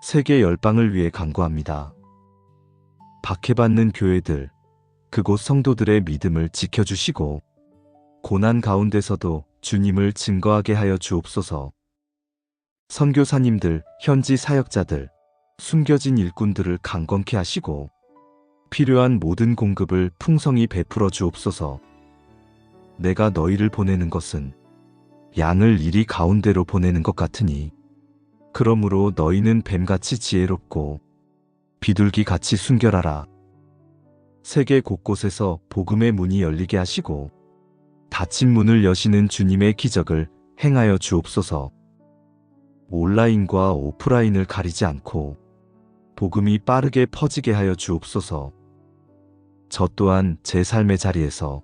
[SPEAKER 1] 세계 열방을 위해 간구합니다. 박해받는 교회들, 그곳 성도들의 믿음을 지켜주시고 고난 가운데서도 주님을 증거하게 하여 주옵소서. 선교사님들, 현지 사역자들, 숨겨진 일꾼들을 강건케 하시고 필요한 모든 공급을 풍성히 베풀어 주옵소서. 내가 너희를 보내는 것은 양을 이리 가운데로 보내는 것 같으니 그러므로 너희는 뱀같이 지혜롭고 비둘기같이 순결하라. 세계 곳곳에서 복음의 문이 열리게 하시고 닫힌 문을 여시는 주님의 기적을 행하여 주옵소서. 온라인과 오프라인을 가리지 않고 복음이 빠르게 퍼지게 하여 주옵소서. 저 또한 제 삶의 자리에서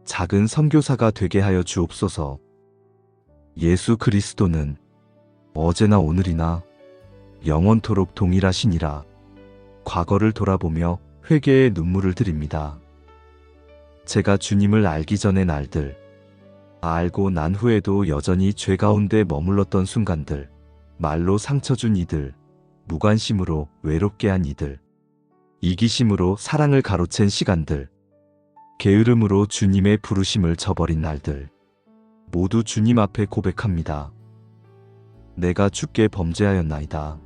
[SPEAKER 1] 작은 선교사가 되게 하여 주옵소서. 예수 그리스도는 어제나 오늘이나 영원토록 동일하시니라. 과거를 돌아보며 회개의 눈물을 드립니다. 제가 주님을 알기 전의 날들, 알고 난 후에도 여전히 죄 가운데 머물렀던 순간들, 말로 상처 준 이들, 무관심으로 외롭게 한 이들, 이기심으로 사랑을 가로챈 시간들, 게으름으로 주님의 부르심을 저버린 날들, 모두 주님 앞에 고백합니다. 내가 주께 범죄하였나이다.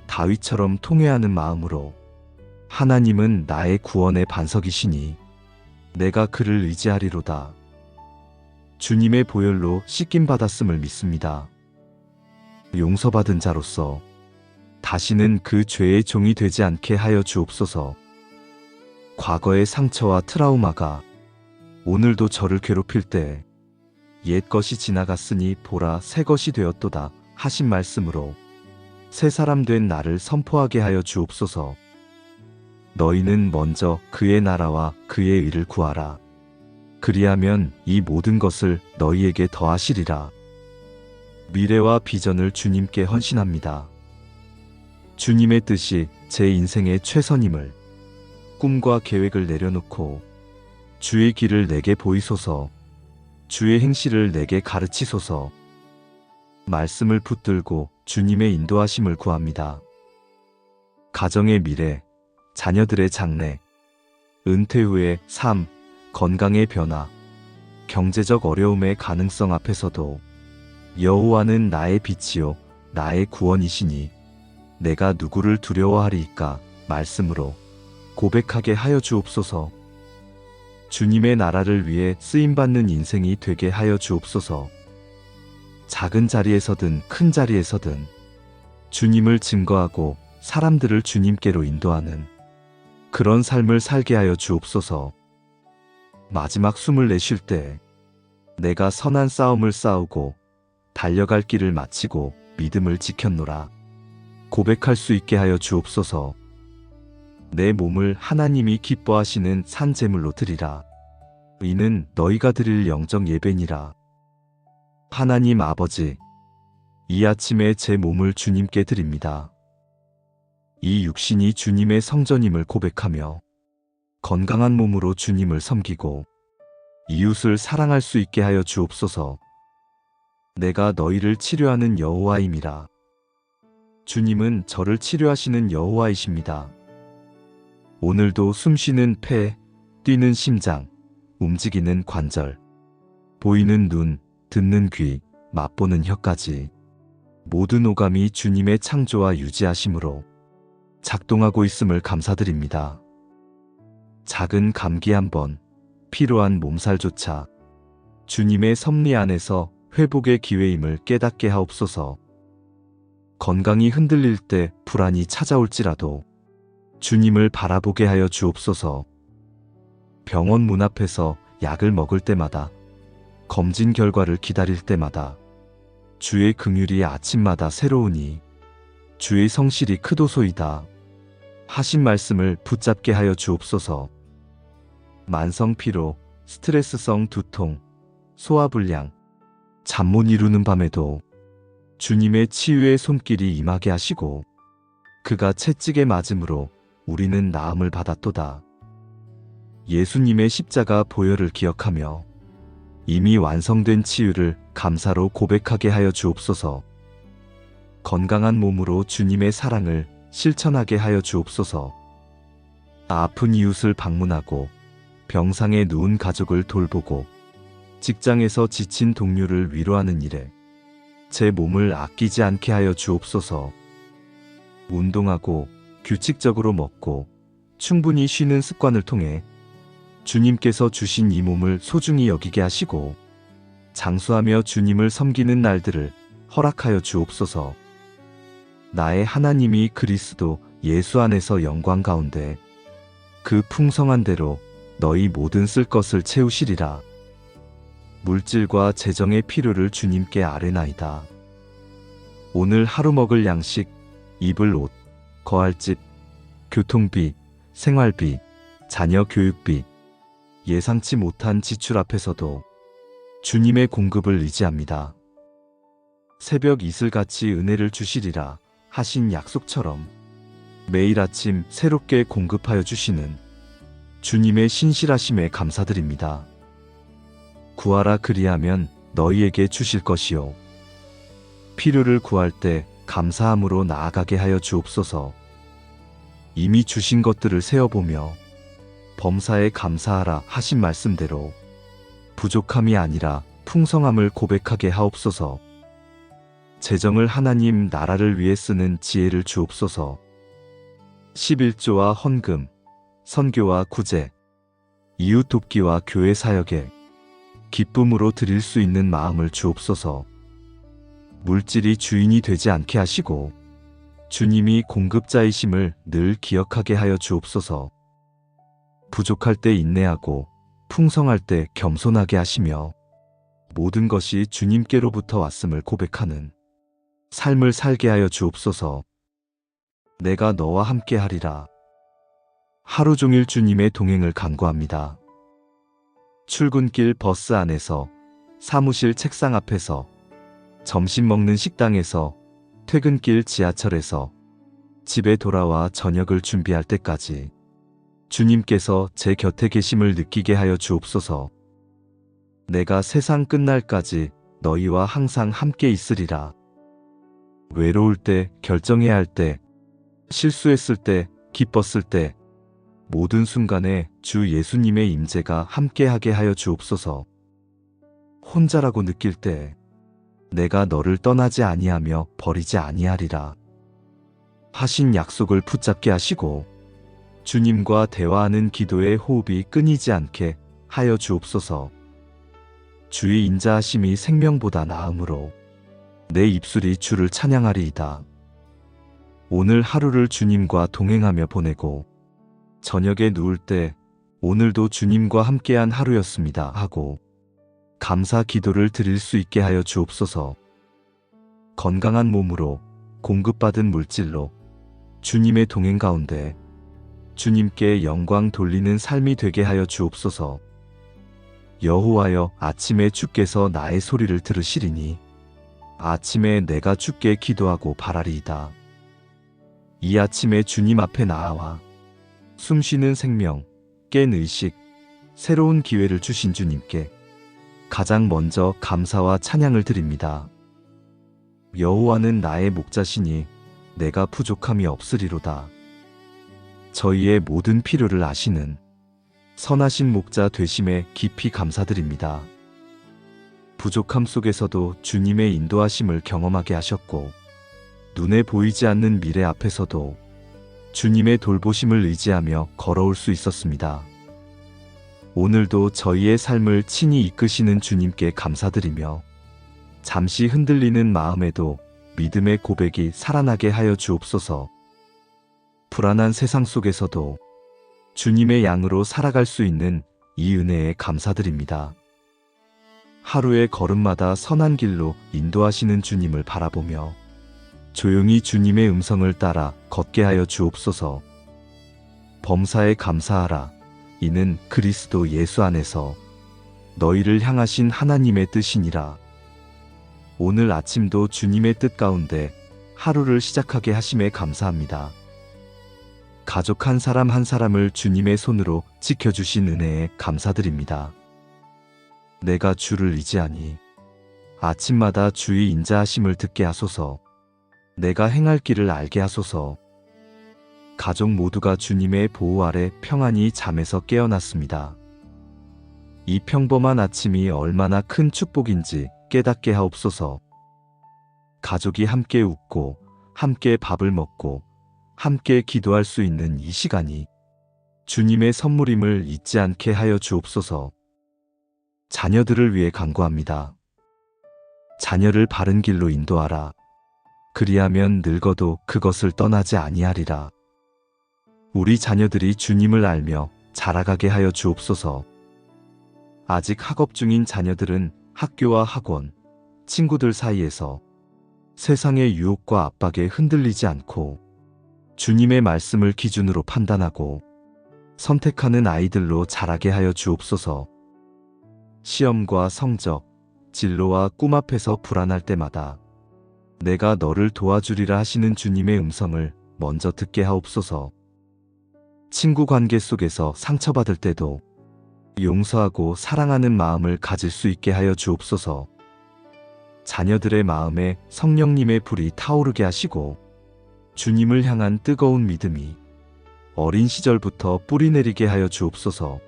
[SPEAKER 1] 다윗처럼 통회하는 마음으로 하나님은 나의 구원의 반석이시니 내가 그를 의지하리로다. 주님의 보혈로 씻김 받았음을 믿습니다. 용서받은 자로서 다시는 그 죄의 종이 되지 않게 하여 주옵소서. 과거의 상처와 트라우마가 오늘도 저를 괴롭힐 때 옛 것이 지나갔으니 보라 새 것이 되었도다 하신 말씀으로 새 사람 된 나를 선포하게 하여 주옵소서. 너희는 먼저 그의 나라와 그의 의를 구하라. 그리하면 이 모든 것을 너희에게 더하시리라. 미래와 비전을 주님께 헌신합니다. 주님의 뜻이 제 인생의 최선임을, 꿈과 계획을 내려놓고 주의 길을 내게 보이소서. 주의 행실을 내게 가르치소서. 말씀을 붙들고 주님의 인도하심을 구합니다. 가정의 미래, 자녀들의 장래, 은퇴 후의 삶, 건강의 변화, 경제적 어려움의 가능성 앞에서도 여호와는 나의 빛이요 나의 구원이시니 내가 누구를 두려워하리이까 말씀으로 고백하게 하여 주옵소서. 주님의 나라를 위해 쓰임받는 인생이 되게 하여 주옵소서. 작은 자리에서든 큰 자리에서든 주님을 증거하고 사람들을 주님께로 인도하는 그런 삶을 살게 하여 주옵소서. 마지막 숨을 내쉴 때 내가 선한 싸움을 싸우고 달려갈 길을 마치고 믿음을 지켰노라 고백할 수 있게 하여 주옵소서. 내 몸을 하나님이 기뻐하시는 산 제물로 드리라. 이는 너희가 드릴 영적 예배니라. 하나님 아버지, 이 아침에 제 몸을 주님께 드립니다. 이 육신이 주님의 성전임을 고백하며 건강한 몸으로 주님을 섬기고 이웃을 사랑할 수 있게 하여 주옵소서. 내가 너희를 치료하는 여호와임이라. 주님은 저를 치료하시는 여호와이십니다. 오늘도 숨쉬는 폐, 뛰는 심장, 움직이는 관절, 보이는 눈, 듣는 귀, 맛보는 혀까지 모든 오감이 주님의 창조와 유지하심으로 작동하고 있음을 감사드립니다. 작은 감기 한 번, 피로한 몸살조차 주님의 섭리 안에서 회복의 기회임을 깨닫게 하옵소서. 건강이 흔들릴 때 불안이 찾아올지라도 주님을 바라보게 하여 주옵소서. 병원 문 앞에서 약을 먹을 때마다, 검진 결과를 기다릴 때마다 주의 긍휼이 아침마다 새로우니 주의 성실이 크도소이다 하신 말씀을 붙잡게 하여 주옵소서. 만성 피로, 스트레스성 두통, 소화불량, 잠 못 이루는 밤에도 주님의 치유의 손길이 임하게 하시고 그가 채찍에 맞음으로 우리는 나음을 받았도다. 예수님의 십자가 보혈을 기억하며 이미 완성된 치유를 감사로 고백하게 하여 주옵소서. 건강한 몸으로 주님의 사랑을 실천하게 하여 주옵소서. 아픈 이웃을 방문하고 병상에 누운 가족을 돌보고 직장에서 지친 동료를 위로하는 일에 제 몸을 아끼지 않게 하여 주옵소서. 운동하고 규칙적으로 먹고 충분히 쉬는 습관을 통해 주님께서 주신 이 몸을 소중히 여기게 하시고 장수하며 주님을 섬기는 날들을 허락하여 주옵소서. 나의 하나님이 그리스도 예수 안에서 영광 가운데 그 풍성한 대로 너희 모든 쓸 것을 채우시리라. 물질과 재정의 필요를 주님께 아뢰나이다. 오늘 하루 먹을 양식, 입을 옷, 거할 집, 교통비, 생활비, 자녀 교육비, 예상치 못한 지출 앞에서도 주님의 공급을 의지합니다. 새벽 이슬같이 은혜를 주시리라 하신 약속처럼 매일 아침 새롭게 공급하여 주시는 주님의 신실하심에 감사드립니다. 구하라 그리하면 너희에게 주실 것이요 필요를 구할 때 감사함으로 나아가게 하여 주옵소서. 이미 주신 것들을 세어보며 범사에 감사하라 하신 말씀대로 부족함이 아니라 풍성함을 고백하게 하옵소서. 재정을 하나님 나라를 위해 쓰는 지혜를 주옵소서. 11조와 헌금, 선교와 구제, 이웃 돕기와 교회 사역에 기쁨으로 드릴 수 있는 마음을 주옵소서. 물질이 주인이 되지 않게 하시고 주님이 공급자이심을 늘 기억하게 하여 주옵소서. 부족할 때 인내하고 풍성할 때 겸손하게 하시며 모든 것이 주님께로부터 왔음을 고백하는 삶을 살게 하여 주옵소서. 내가 너와 함께 하리라. 하루 종일 주님의 동행을 간구합니다. 출근길 버스 안에서, 사무실 책상 앞에서, 점심 먹는 식당에서, 퇴근길 지하철에서, 집에 돌아와 저녁을 준비할 때까지 주님께서 제 곁에 계심을 느끼게 하여 주옵소서. 내가 세상 끝날까지 너희와 항상 함께 있으리라. 외로울 때, 결정해야 할 때, 실수했을 때, 기뻤을 때, 모든 순간에 주 예수님의 임재가 함께하게 하여 주옵소서. 혼자라고 느낄 때 내가 너를 떠나지 아니하며 버리지 아니하리라 하신 약속을 붙잡게 하시고 주님과 대화하는 기도의 호흡이 끊이지 않게 하여 주옵소서. 주의 인자하심이 생명보다 나음으로 내 입술이 주를 찬양하리이다. 오늘 하루를 주님과 동행하며 보내고 저녁에 누울 때 오늘도 주님과 함께한 하루였습니다 하고 감사 기도를 드릴 수 있게 하여 주옵소서. 건강한 몸으로 공급받은 물질로 주님의 동행 가운데 주님께 영광 돌리는 삶이 되게 하여 주옵소서. 여호와여, 아침에 주께서 나의 소리를 들으시리니 아침에 내가 주께 기도하고 바라리이다. 이 아침에 주님 앞에 나아와 숨쉬는 생명, 깬 의식, 새로운 기회를 주신 주님께 가장 먼저 감사와 찬양을 드립니다. 여호와는 나의 목자시니 내가 부족함이 없으리로다. 저희의 모든 필요를 아시는 선하신 목자 되심에 깊이 감사드립니다. 부족함 속에서도 주님의 인도하심을 경험하게 하셨고 눈에 보이지 않는 미래 앞에서도 주님의 돌보심을 의지하며 걸어올 수 있었습니다. 오늘도 저희의 삶을 친히 이끄시는 주님께 감사드리며 잠시 흔들리는 마음에도 믿음의 고백이 살아나게 하여 주옵소서. 불안한 세상 속에서도 주님의 양으로 살아갈 수 있는 이 은혜에 감사드립니다. 하루의 걸음마다 선한 길로 인도하시는 주님을 바라보며 조용히 주님의 음성을 따라 걷게 하여 주옵소서. 범사에 감사하라. 이는 그리스도 예수 안에서 너희를 향하신 하나님의 뜻이니라. 오늘 아침도 주님의 뜻 가운데 하루를 시작하게 하심에 감사합니다. 가족 한 사람 한 사람을 주님의 손으로 지켜주신 은혜에 감사드립니다. 내가 주를 의지하니 아침마다 주의 인자하심을 듣게 하소서. 내가 행할 길을 알게 하소서. 가족 모두가 주님의 보호 아래 평안히 잠에서 깨어났습니다. 이 평범한 아침이 얼마나 큰 축복인지 깨닫게 하옵소서. 가족이 함께 웃고 함께 밥을 먹고 함께 기도할 수 있는 이 시간이 주님의 선물임을 잊지 않게 하여 주옵소서. 자녀들을 위해 간구합니다. 자녀를 바른 길로 인도하라. 그리하면 늙어도 그것을 떠나지 아니하리라. 우리 자녀들이 주님을 알며 자라가게 하여 주옵소서. 아직 학업 중인 자녀들은 학교와 학원, 친구들 사이에서 세상의 유혹과 압박에 흔들리지 않고 주님의 말씀을 기준으로 판단하고 선택하는 아이들로 자라게 하여 주옵소서. 시험과 성적, 진로와 꿈 앞에서 불안할 때마다 내가 너를 도와주리라 하시는 주님의 음성을 먼저 듣게 하옵소서. 친구 관계 속에서 상처받을 때도 용서하고 사랑하는 마음을 가질 수 있게 하여 주옵소서. 자녀들의 마음에 성령님의 불이 타오르게 하시고 주님을 향한 뜨거운 믿음이 어린 시절부터 뿌리내리게 하여 주옵소서.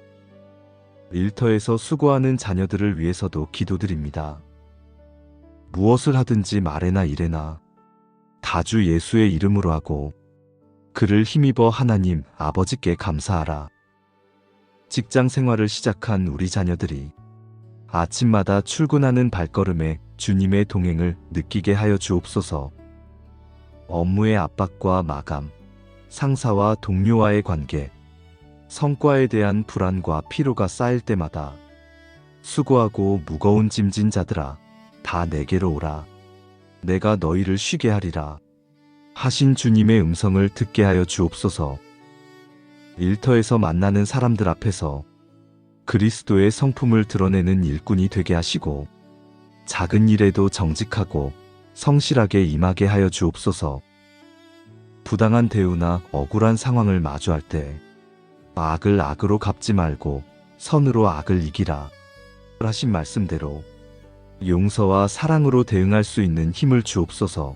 [SPEAKER 1] 일터에서 수고하는 자녀들을 위해서도 기도드립니다. 무엇을 하든지 말에나 일에나 다 주 예수의 이름으로 하고 그를 힘입어 하나님 아버지께 감사하라. 직장 생활을 시작한 우리 자녀들이 아침마다 출근하는 발걸음에 주님의 동행을 느끼게 하여 주옵소서. 업무의 압박과 마감, 상사와 동료와의 관계, 성과에 대한 불안과 피로가 쌓일 때마다 수고하고 무거운 짐진 자들아 다 내게로 오라. 내가 너희를 쉬게 하리라. 하신 주님의 음성을 듣게 하여 주옵소서. 일터에서 만나는 사람들 앞에서 그리스도의 성품을 드러내는 일꾼이 되게 하시고 작은 일에도 정직하고 성실하게 임하게 하여 주옵소서. 부당한 대우나 억울한 상황을 마주할 때 악을 악으로 갚지 말고 선으로 악을 이기라 하신 말씀대로 용서와 사랑으로 대응할 수 있는 힘을 주옵소서.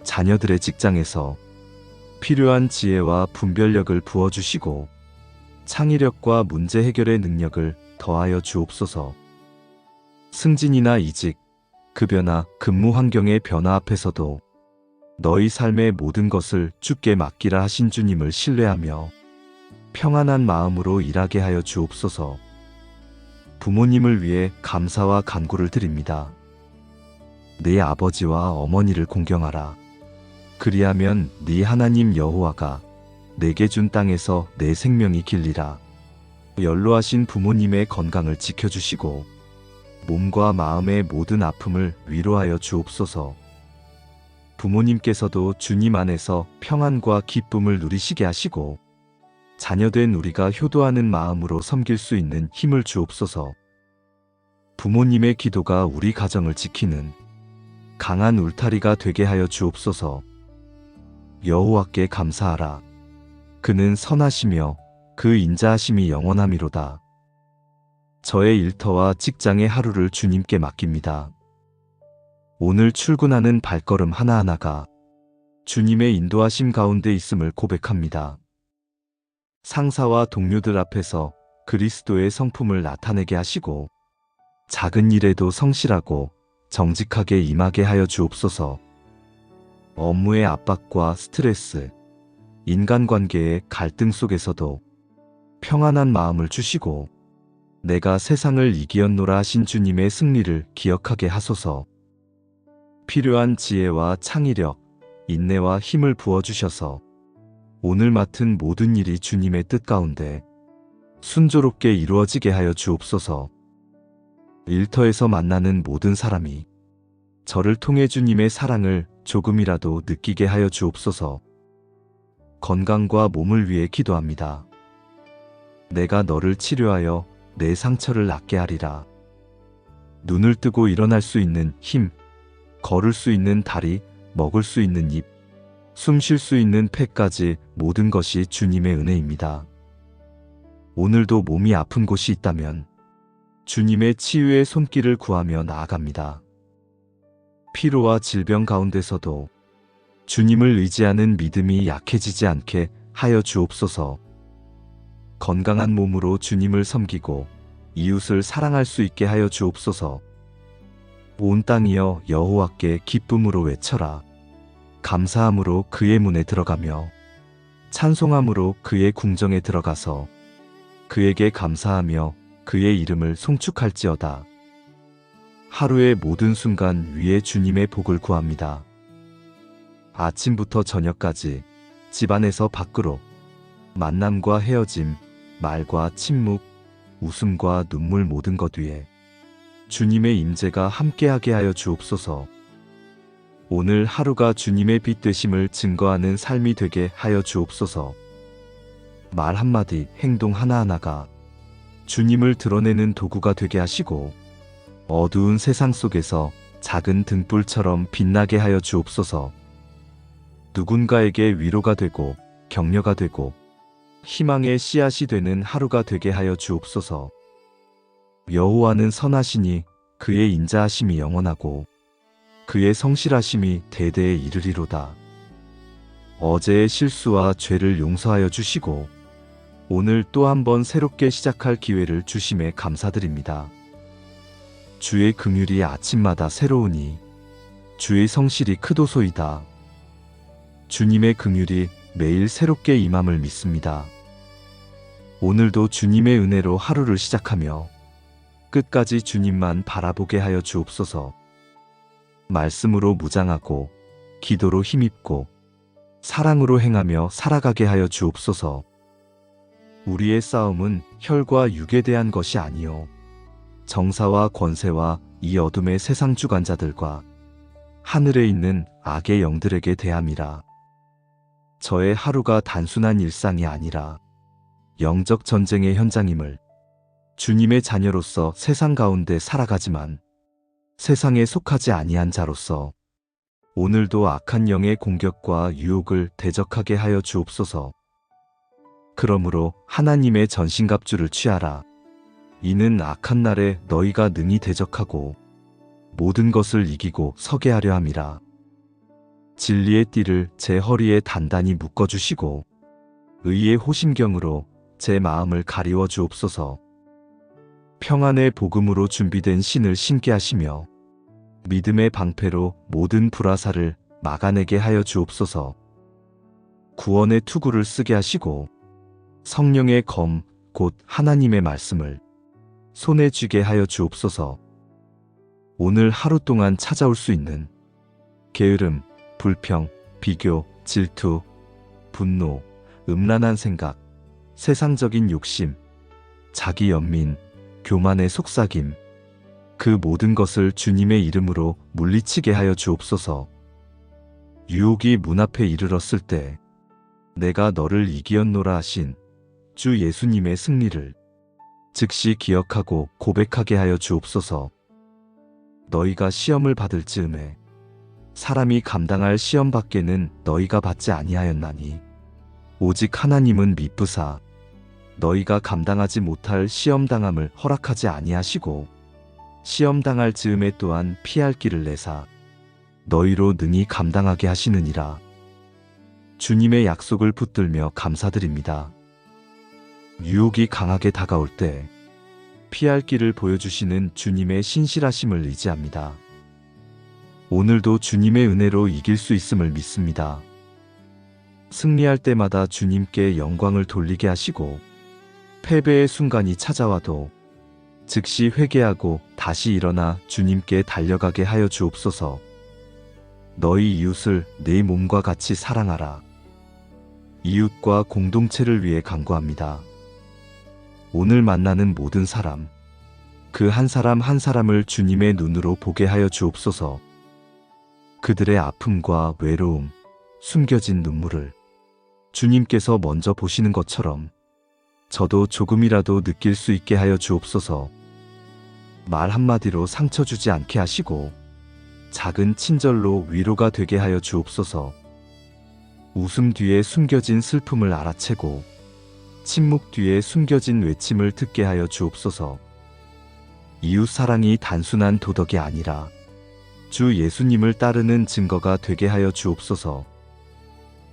[SPEAKER 1] 자녀들의 직장에서 필요한 지혜와 분별력을 부어주시고 창의력과 문제 해결의 능력을 더하여 주옵소서. 승진이나 이직, 급여나 근무 환경의 변화 앞에서도 너희 삶의 모든 것을 주께 맡기라 하신 주님을 신뢰하며 평안한 마음으로 일하게 하여 주옵소서. 부모님을 위해 감사와 간구를 드립니다. 네 아버지와 어머니를 공경하라. 그리하면 네 하나님 여호와가 내게 준 땅에서 내 생명이 길리라. 연로하신 부모님의 건강을 지켜주시고 몸과 마음의 모든 아픔을 위로하여 주옵소서. 부모님께서도 주님 안에서 평안과 기쁨을 누리시게 하시고 자녀된 우리가 효도하는 마음으로 섬길 수 있는 힘을 주옵소서. 부모님의 기도가 우리 가정을 지키는 강한 울타리가 되게 하여 주옵소서. 여호와께 감사하라. 그는 선하시며 그 인자하심이 영원함이로다. 저의 일터와 직장의 하루를 주님께 맡깁니다. 오늘 출근하는 발걸음 하나하나가 주님의 인도하심 가운데 있음을 고백합니다. 상사와 동료들 앞에서 그리스도의 성품을 나타내게 하시고 작은 일에도 성실하고 정직하게 임하게 하여 주옵소서. 업무의 압박과 스트레스, 인간관계의 갈등 속에서도 평안한 마음을 주시고 내가 세상을 이기었노라 하신 주님의 승리를 기억하게 하소서. 필요한 지혜와 창의력, 인내와 힘을 부어주셔서 오늘 맡은 모든 일이 주님의 뜻 가운데 순조롭게 이루어지게 하여 주옵소서. 일터에서 만나는 모든 사람이 저를 통해 주님의 사랑을 조금이라도 느끼게 하여 주옵소서. 건강과 몸을 위해 기도합니다. 내가 너를 치료하여 내 상처를 낫게 하리라. 눈을 뜨고 일어날 수 있는 힘, 걸을 수 있는 다리, 먹을 수 있는 입, 숨 쉴 수 있는 폐까지 모든 것이 주님의 은혜입니다. 오늘도 몸이 아픈 곳이 있다면 주님의 치유의 손길을 구하며 나아갑니다. 피로와 질병 가운데서도 주님을 의지하는 믿음이 약해지지 않게 하여 주옵소서. 건강한 몸으로 주님을 섬기고 이웃을 사랑할 수 있게 하여 주옵소서. 온 땅이여 여호와께 기쁨으로 외쳐라. 감사함으로 그의 문에 들어가며 찬송함으로 그의 궁정에 들어가서 그에게 감사하며 그의 이름을 송축할지어다. 하루의 모든 순간 위에 주님의 복을 구합니다. 아침부터 저녁까지 집안에서 밖으로 만남과 헤어짐, 말과 침묵, 웃음과 눈물 모든 것 위에 주님의 임재가 함께하게 하여 주옵소서. 오늘 하루가 주님의 빛 되심을 증거하는 삶이 되게 하여 주옵소서. 말 한마디, 행동 하나하나가 주님을 드러내는 도구가 되게 하시고 어두운 세상 속에서 작은 등불처럼 빛나게 하여 주옵소서. 누군가에게 위로가 되고 격려가 되고 희망의 씨앗이 되는 하루가 되게 하여 주옵소서. 여호와는 선하시니 그의 인자하심이 영원하고 그의 성실하심이 대대에 이르리로다. 어제의 실수와 죄를 용서하여 주시고 오늘 또 한 번 새롭게 시작할 기회를 주심에 감사드립니다. 주의 긍휼이 아침마다 새로우니 주의 성실이 크도소이다. 주님의 긍휼이 매일 새롭게 임함을 믿습니다. 오늘도 주님의 은혜로 하루를 시작하며 끝까지 주님만 바라보게 하여 주옵소서. 말씀으로 무장하고 기도로 힘입고 사랑으로 행하며 살아가게 하여 주옵소서. 우리의 싸움은 혈과 육에 대한 것이 아니요 정사와 권세와 이 어둠의 세상 주관자들과 하늘에 있는 악의 영들에게 대함이라. 저의 하루가 단순한 일상이 아니라 영적 전쟁의 현장임을, 주님의 자녀로서 세상 가운데 살아가지만 세상에 속하지 아니한 자로서 오늘도 악한 영의 공격과 유혹을 대적하게 하여 주옵소서. 그러므로 하나님의 전신갑주를 취하라. 이는 악한 날에 너희가 능히 대적하고 모든 것을 이기고 서게 하려 함이라. 진리의 띠를 제 허리에 단단히 묶어주시고 의의 호심경으로 제 마음을 가리워 주옵소서. 평안의 복음으로 준비된 신을 신게 하시며 믿음의 방패로 모든 불화살을 막아내게 하여 주옵소서. 구원의 투구를 쓰게 하시고 성령의 검, 곧 하나님의 말씀을 손에 쥐게 하여 주옵소서. 오늘 하루 동안 찾아올 수 있는 게으름, 불평, 비교, 질투, 분노, 음란한 생각, 세상적인 욕심, 자기 연민, 교만의 속삭임, 그 모든 것을 주님의 이름으로 물리치게 하여 주옵소서. 유혹이 문 앞에 이르렀을 때 내가 너를 이기었노라 하신 주 예수님의 승리를 즉시 기억하고 고백하게 하여 주옵소서. 너희가 시험을 받을 즈음에 사람이 감당할 시험 밖에는 너희가 받지 아니하였나니 오직 하나님은 미쁘사 너희가 감당하지 못할 시험 당함을 허락하지 아니하시고 시험 당할 즈음에 또한 피할 길을 내사 너희로 능히 감당하게 하시느니라. 주님의 약속을 붙들며 감사드립니다. 유혹이 강하게 다가올 때 피할 길을 보여주시는 주님의 신실하심을 의지합니다. 오늘도 주님의 은혜로 이길 수 있음을 믿습니다. 승리할 때마다 주님께 영광을 돌리게 하시고 패배의 순간이 찾아와도 즉시 회개하고 다시 일어나 주님께 달려가게 하여 주옵소서. 너희 이웃을 내 몸과 같이 사랑하라. 이웃과 공동체를 위해 간구합니다. 오늘 만나는 모든 사람, 그 한 사람 한 사람을 주님의 눈으로 보게 하여 주옵소서. 그들의 아픔과 외로움, 숨겨진 눈물을 주님께서 먼저 보시는 것처럼 저도 조금이라도 느낄 수 있게 하여 주옵소서. 말 한마디로 상처 주지 않게 하시고 작은 친절로 위로가 되게 하여 주옵소서. 웃음 뒤에 숨겨진 슬픔을 알아채고 침묵 뒤에 숨겨진 외침을 듣게 하여 주옵소서. 이웃 사랑이 단순한 도덕이 아니라 주 예수님을 따르는 증거가 되게 하여 주옵소서.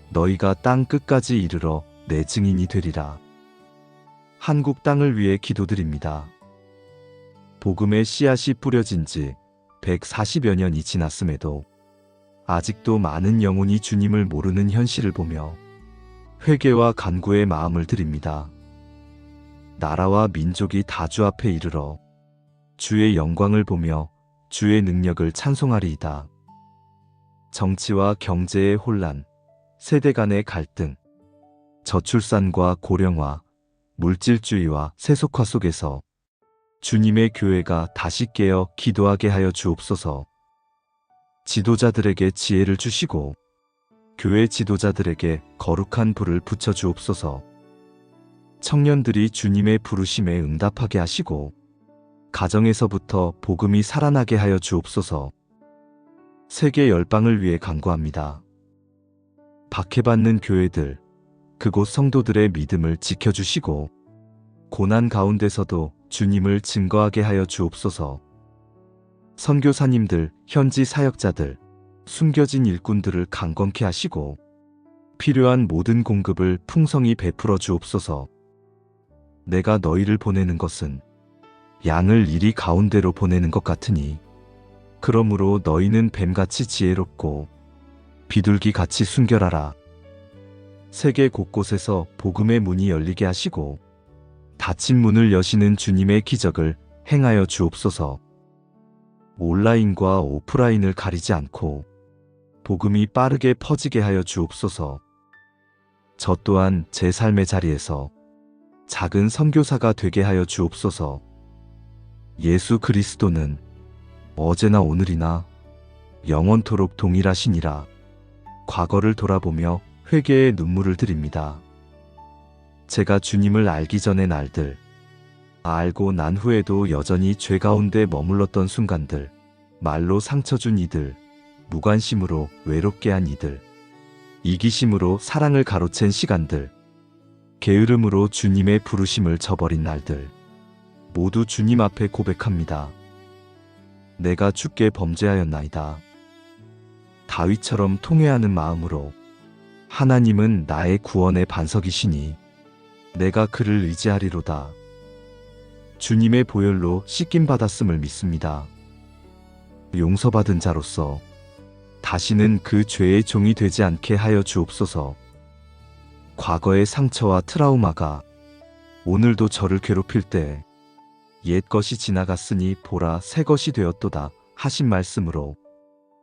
[SPEAKER 1] 너희가 땅 끝까지 이르러 내 증인이 되리라. 한국 땅을 위해 기도드립니다. 복음의 씨앗이 뿌려진 지 140여 년이 지났음에도 아직도 많은 영혼이 주님을 모르는 현실을 보며 회개와 간구의 마음을 드립니다. 나라와 민족이 다 주 앞에 이르러 주의 영광을 보며 주의 능력을 찬송하리이다. 정치와 경제의 혼란, 세대 간의 갈등, 저출산과 고령화, 물질주의와 세속화 속에서 주님의 교회가 다시 깨어 기도하게 하여 주옵소서. 지도자들에게 지혜를 주시고 교회 지도자들에게 거룩한 불을 붙여 주옵소서. 청년들이 주님의 부르심에 응답하게 하시고 가정에서부터 복음이 살아나게 하여 주옵소서. 세계 열방을 위해 간구합니다. 박해받는 교회들, 그곳 성도들의 믿음을 지켜주시고 고난 가운데서도 주님을 증거하게 하여 주옵소서. 선교사님들, 현지 사역자들, 숨겨진 일꾼들을 강건케 하시고 필요한 모든 공급을 풍성히 베풀어 주옵소서. 내가 너희를 보내는 것은 양을 이리 가운데로 보내는 것 같으니 그러므로 너희는 뱀같이 지혜롭고 비둘기같이 순결하라. 세계 곳곳에서 복음의 문이 열리게 하시고 닫힌 문을 여시는 주님의 기적을 행하여 주옵소서. 온라인과 오프라인을 가리지 않고 복음이 빠르게 퍼지게 하여 주옵소서. 저 또한 제 삶의 자리에서 작은 선교사가 되게 하여 주옵소서. 예수 그리스도는 어제나 오늘이나 영원토록 동일하시니라. 과거를 돌아보며 회개의 눈물을 드립니다. 제가 주님을 알기 전의 날들, 알고 난 후에도 여전히 죄 가운데 머물렀던 순간들, 말로 상처 준 이들, 무관심으로 외롭게 한 이들, 이기심으로 사랑을 가로챈 시간들, 게으름으로 주님의 부르심을 저버린 날들, 모두 주님 앞에 고백합니다. 내가 주께 범죄하였나이다. 다윗처럼 통회하는 마음으로 하나님은 나의 구원의 반석이시니 내가 그를 의지하리로다. 주님의 보혈로 씻김 받았음을 믿습니다. 용서받은 자로서 다시는 그 죄의 종이 되지 않게 하여 주옵소서. 과거의 상처와 트라우마가 오늘도 저를 괴롭힐 때 옛 것이 지나갔으니 보라 새 것이 되었도다 하신 말씀으로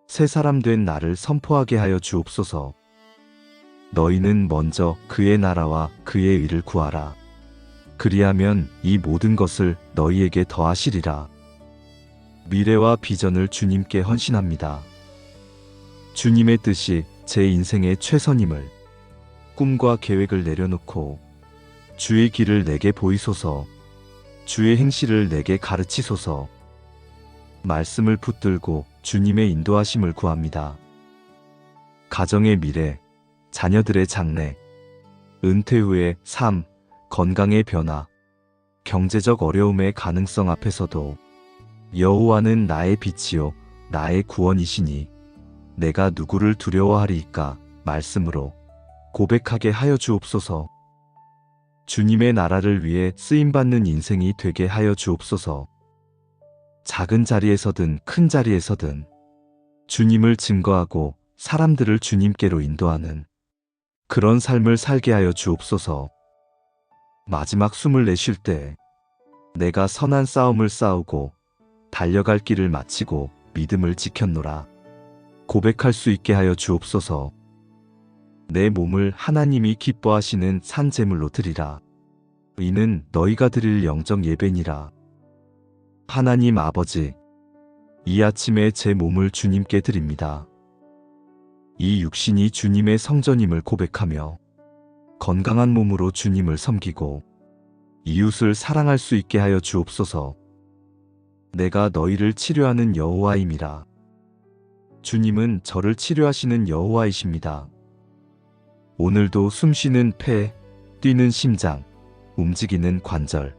[SPEAKER 1] 새 사람 된 나를 선포하게 하여 주옵소서. 너희는 먼저 그의 나라와 그의 의를 구하라. 그리하면 이 모든 것을 너희에게 더하시리라. 미래와 비전을 주님께 헌신합니다. 주님의 뜻이 제 인생의 최선임을 꿈과 계획을 내려놓고 주의 길을 내게 보이소서. 주의 행실을 내게 가르치소서. 말씀을 붙들고 주님의 인도하심을 구합니다. 가정의 미래, 자녀들의 장래, 은퇴 후의 삶, 건강의 변화, 경제적 어려움의 가능성 앞에서도 여호와는 나의 빛이요 나의 구원이시니 내가 누구를 두려워하리이까 말씀으로 고백하게 하여 주옵소서. 주님의 나라를 위해 쓰임받는 인생이 되게 하여 주옵소서. 작은 자리에서든 큰 자리에서든 주님을 증거하고 사람들을 주님께로 인도하는 그런 삶을 살게 하여 주옵소서. 마지막 숨을 내쉴 때 내가 선한 싸움을 싸우고 달려갈 길을 마치고 믿음을 지켰노라 고백할 수 있게 하여 주옵소서. 내 몸을 하나님이 기뻐하시는 산 제물로 드리라. 이는 너희가 드릴 영적 예배니라. 하나님 아버지, 이 아침에 제 몸을 주님께 드립니다. 이 육신이 주님의 성전임을 고백하며 건강한 몸으로 주님을 섬기고 이웃을 사랑할 수 있게 하여 주옵소서. 내가 너희를 치료하는 여호와임이라. 주님은 저를 치료하시는 여호와이십니다. 오늘도 숨쉬는 폐, 뛰는 심장, 움직이는 관절,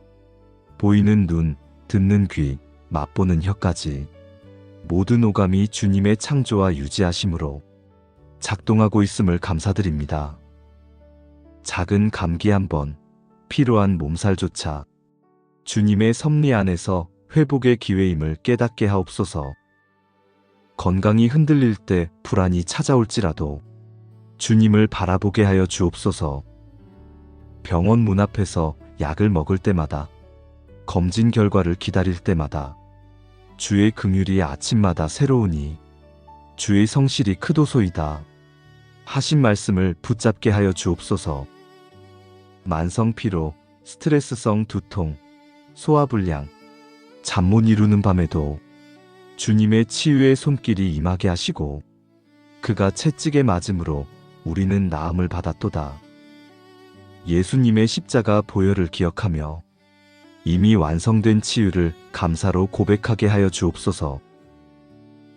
[SPEAKER 1] 보이는 눈, 듣는 귀, 맛보는 혀까지 모든 오감이 주님의 창조와 유지하심으로 작동하고 있음을 감사드립니다. 작은 감기 한 번, 피로한 몸살조차 주님의 섭리 안에서 회복의 기회임을 깨닫게 하옵소서. 건강이 흔들릴 때 불안이 찾아올지라도 주님을 바라보게 하여 주옵소서. 병원 문 앞에서 약을 먹을 때마다, 검진 결과를 기다릴 때마다 주의 긍휼이 아침마다 새로우니 주의 성실이 크도소이다 하신 말씀을 붙잡게 하여 주옵소서. 만성 피로, 스트레스성 두통, 소화불량, 잠 못 이루는 밤에도 주님의 치유의 손길이 임하게 하시고 그가 채찍에 맞음으로 우리는 나음을 받았도다. 예수님의 십자가 보혈을 기억하며 이미 완성된 치유를 감사로 고백하게 하여 주옵소서.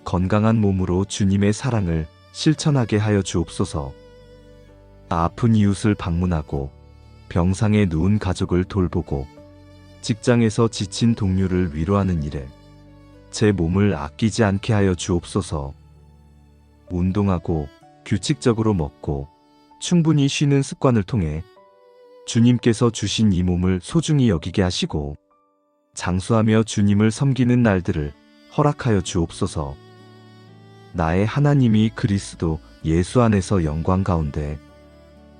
[SPEAKER 1] 건강한 몸으로 주님의 사랑을 실천하게 하여 주옵소서. 아픈 이웃을 방문하고 병상에 누운 가족을 돌보고 직장에서 지친 동료를 위로하는 일에 제 몸을 아끼지 않게 하여 주옵소서. 운동하고 규칙적으로 먹고 충분히 쉬는 습관을 통해 주님께서 주신 이 몸을 소중히 여기게 하시고 장수하며 주님을 섬기는 날들을 허락하여 주옵소서. 나의 하나님이 그리스도 예수 안에서 영광 가운데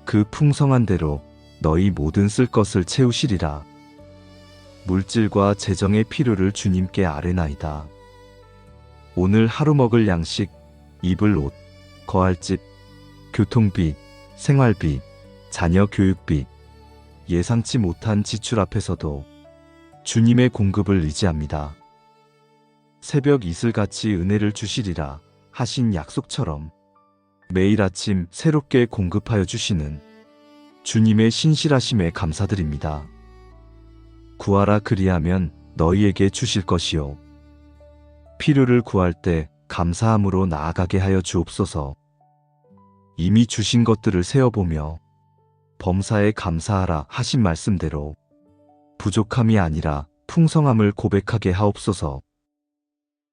[SPEAKER 1] 그 풍성한 대로 너희 모든 쓸 것을 채우시리라. 물질과 재정의 필요를 주님께 아뢰나이다. 오늘 하루 먹을 양식, 입을 옷, 거할 집, 교통비, 생활비, 자녀 교육비, 예상치 못한 지출 앞에서도 주님의 공급을 의지합니다. 새벽 이슬같이 은혜를 주시리라 하신 약속처럼 매일 아침 새롭게 공급하여 주시는 주님의 신실하심에 감사드립니다. 구하라 그리하면 너희에게 주실 것이요. 필요를 구할 때 감사함으로 나아가게 하여 주옵소서. 이미 주신 것들을 세어보며 범사에 감사하라 하신 말씀대로 부족함이 아니라 풍성함을 고백하게 하옵소서.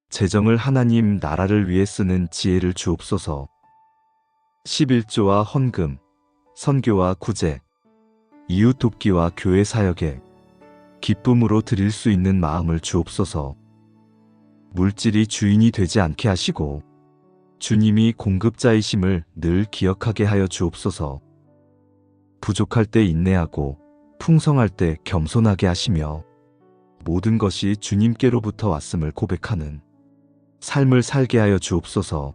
[SPEAKER 1] 재정을 하나님 나라를 위해 쓰는 지혜를 주옵소서. 11조와 헌금, 선교와 구제, 이웃 돕기와 교회 사역에 기쁨으로 드릴 수 있는 마음을 주옵소서. 물질이 주인이 되지 않게 하시고 주님이 공급자이심을 늘 기억하게 하여 주옵소서. 부족할 때 인내하고 풍성할 때 겸손하게 하시며 모든 것이 주님께로부터 왔음을 고백하는 삶을 살게 하여 주옵소서.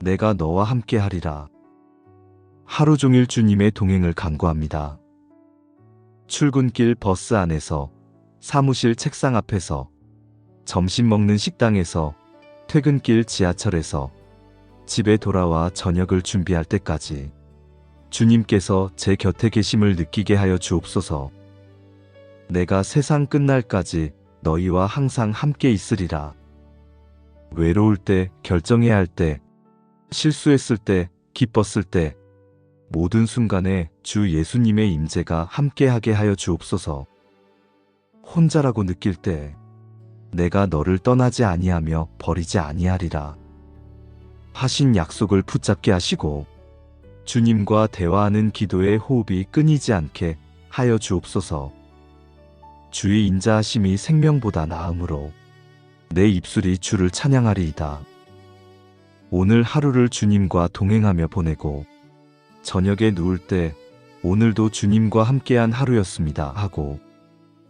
[SPEAKER 1] 내가 너와 함께 하리라. 하루 종일 주님의 동행을 간구합니다. 출근길 버스 안에서, 사무실 책상 앞에서, 점심 먹는 식당에서, 퇴근길 지하철에서, 집에 돌아와 저녁을 준비할 때까지 주님께서 제 곁에 계심을 느끼게 하여 주옵소서. 내가 세상 끝날까지 너희와 항상 함께 있으리라. 외로울 때, 결정해야 할 때, 실수했을 때, 기뻤을 때, 모든 순간에 주 예수님의 임재가 함께하게 하여 주옵소서. 혼자라고 느낄 때 내가 너를 떠나지 아니하며 버리지 아니하리라 하신 약속을 붙잡게 하시고 주님과 대화하는 기도의 호흡이 끊이지 않게 하여 주옵소서. 주의 인자하심이 생명보다 나음으로 내 입술이 주를 찬양하리이다. 오늘 하루를 주님과 동행하며 보내고 저녁에 누울 때 오늘도 주님과 함께한 하루였습니다 하고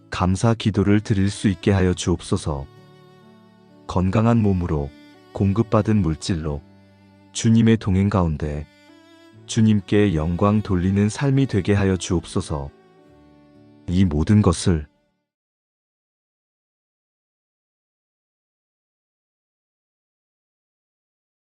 [SPEAKER 1] 감사 기도를 드릴 수 있게 하여 주옵소서. 건강한 몸으로 공급받은 물질로 주님의 동행 가운데 주님께 영광 돌리는 삶이 되게 하여 주옵소서. 이 모든 것을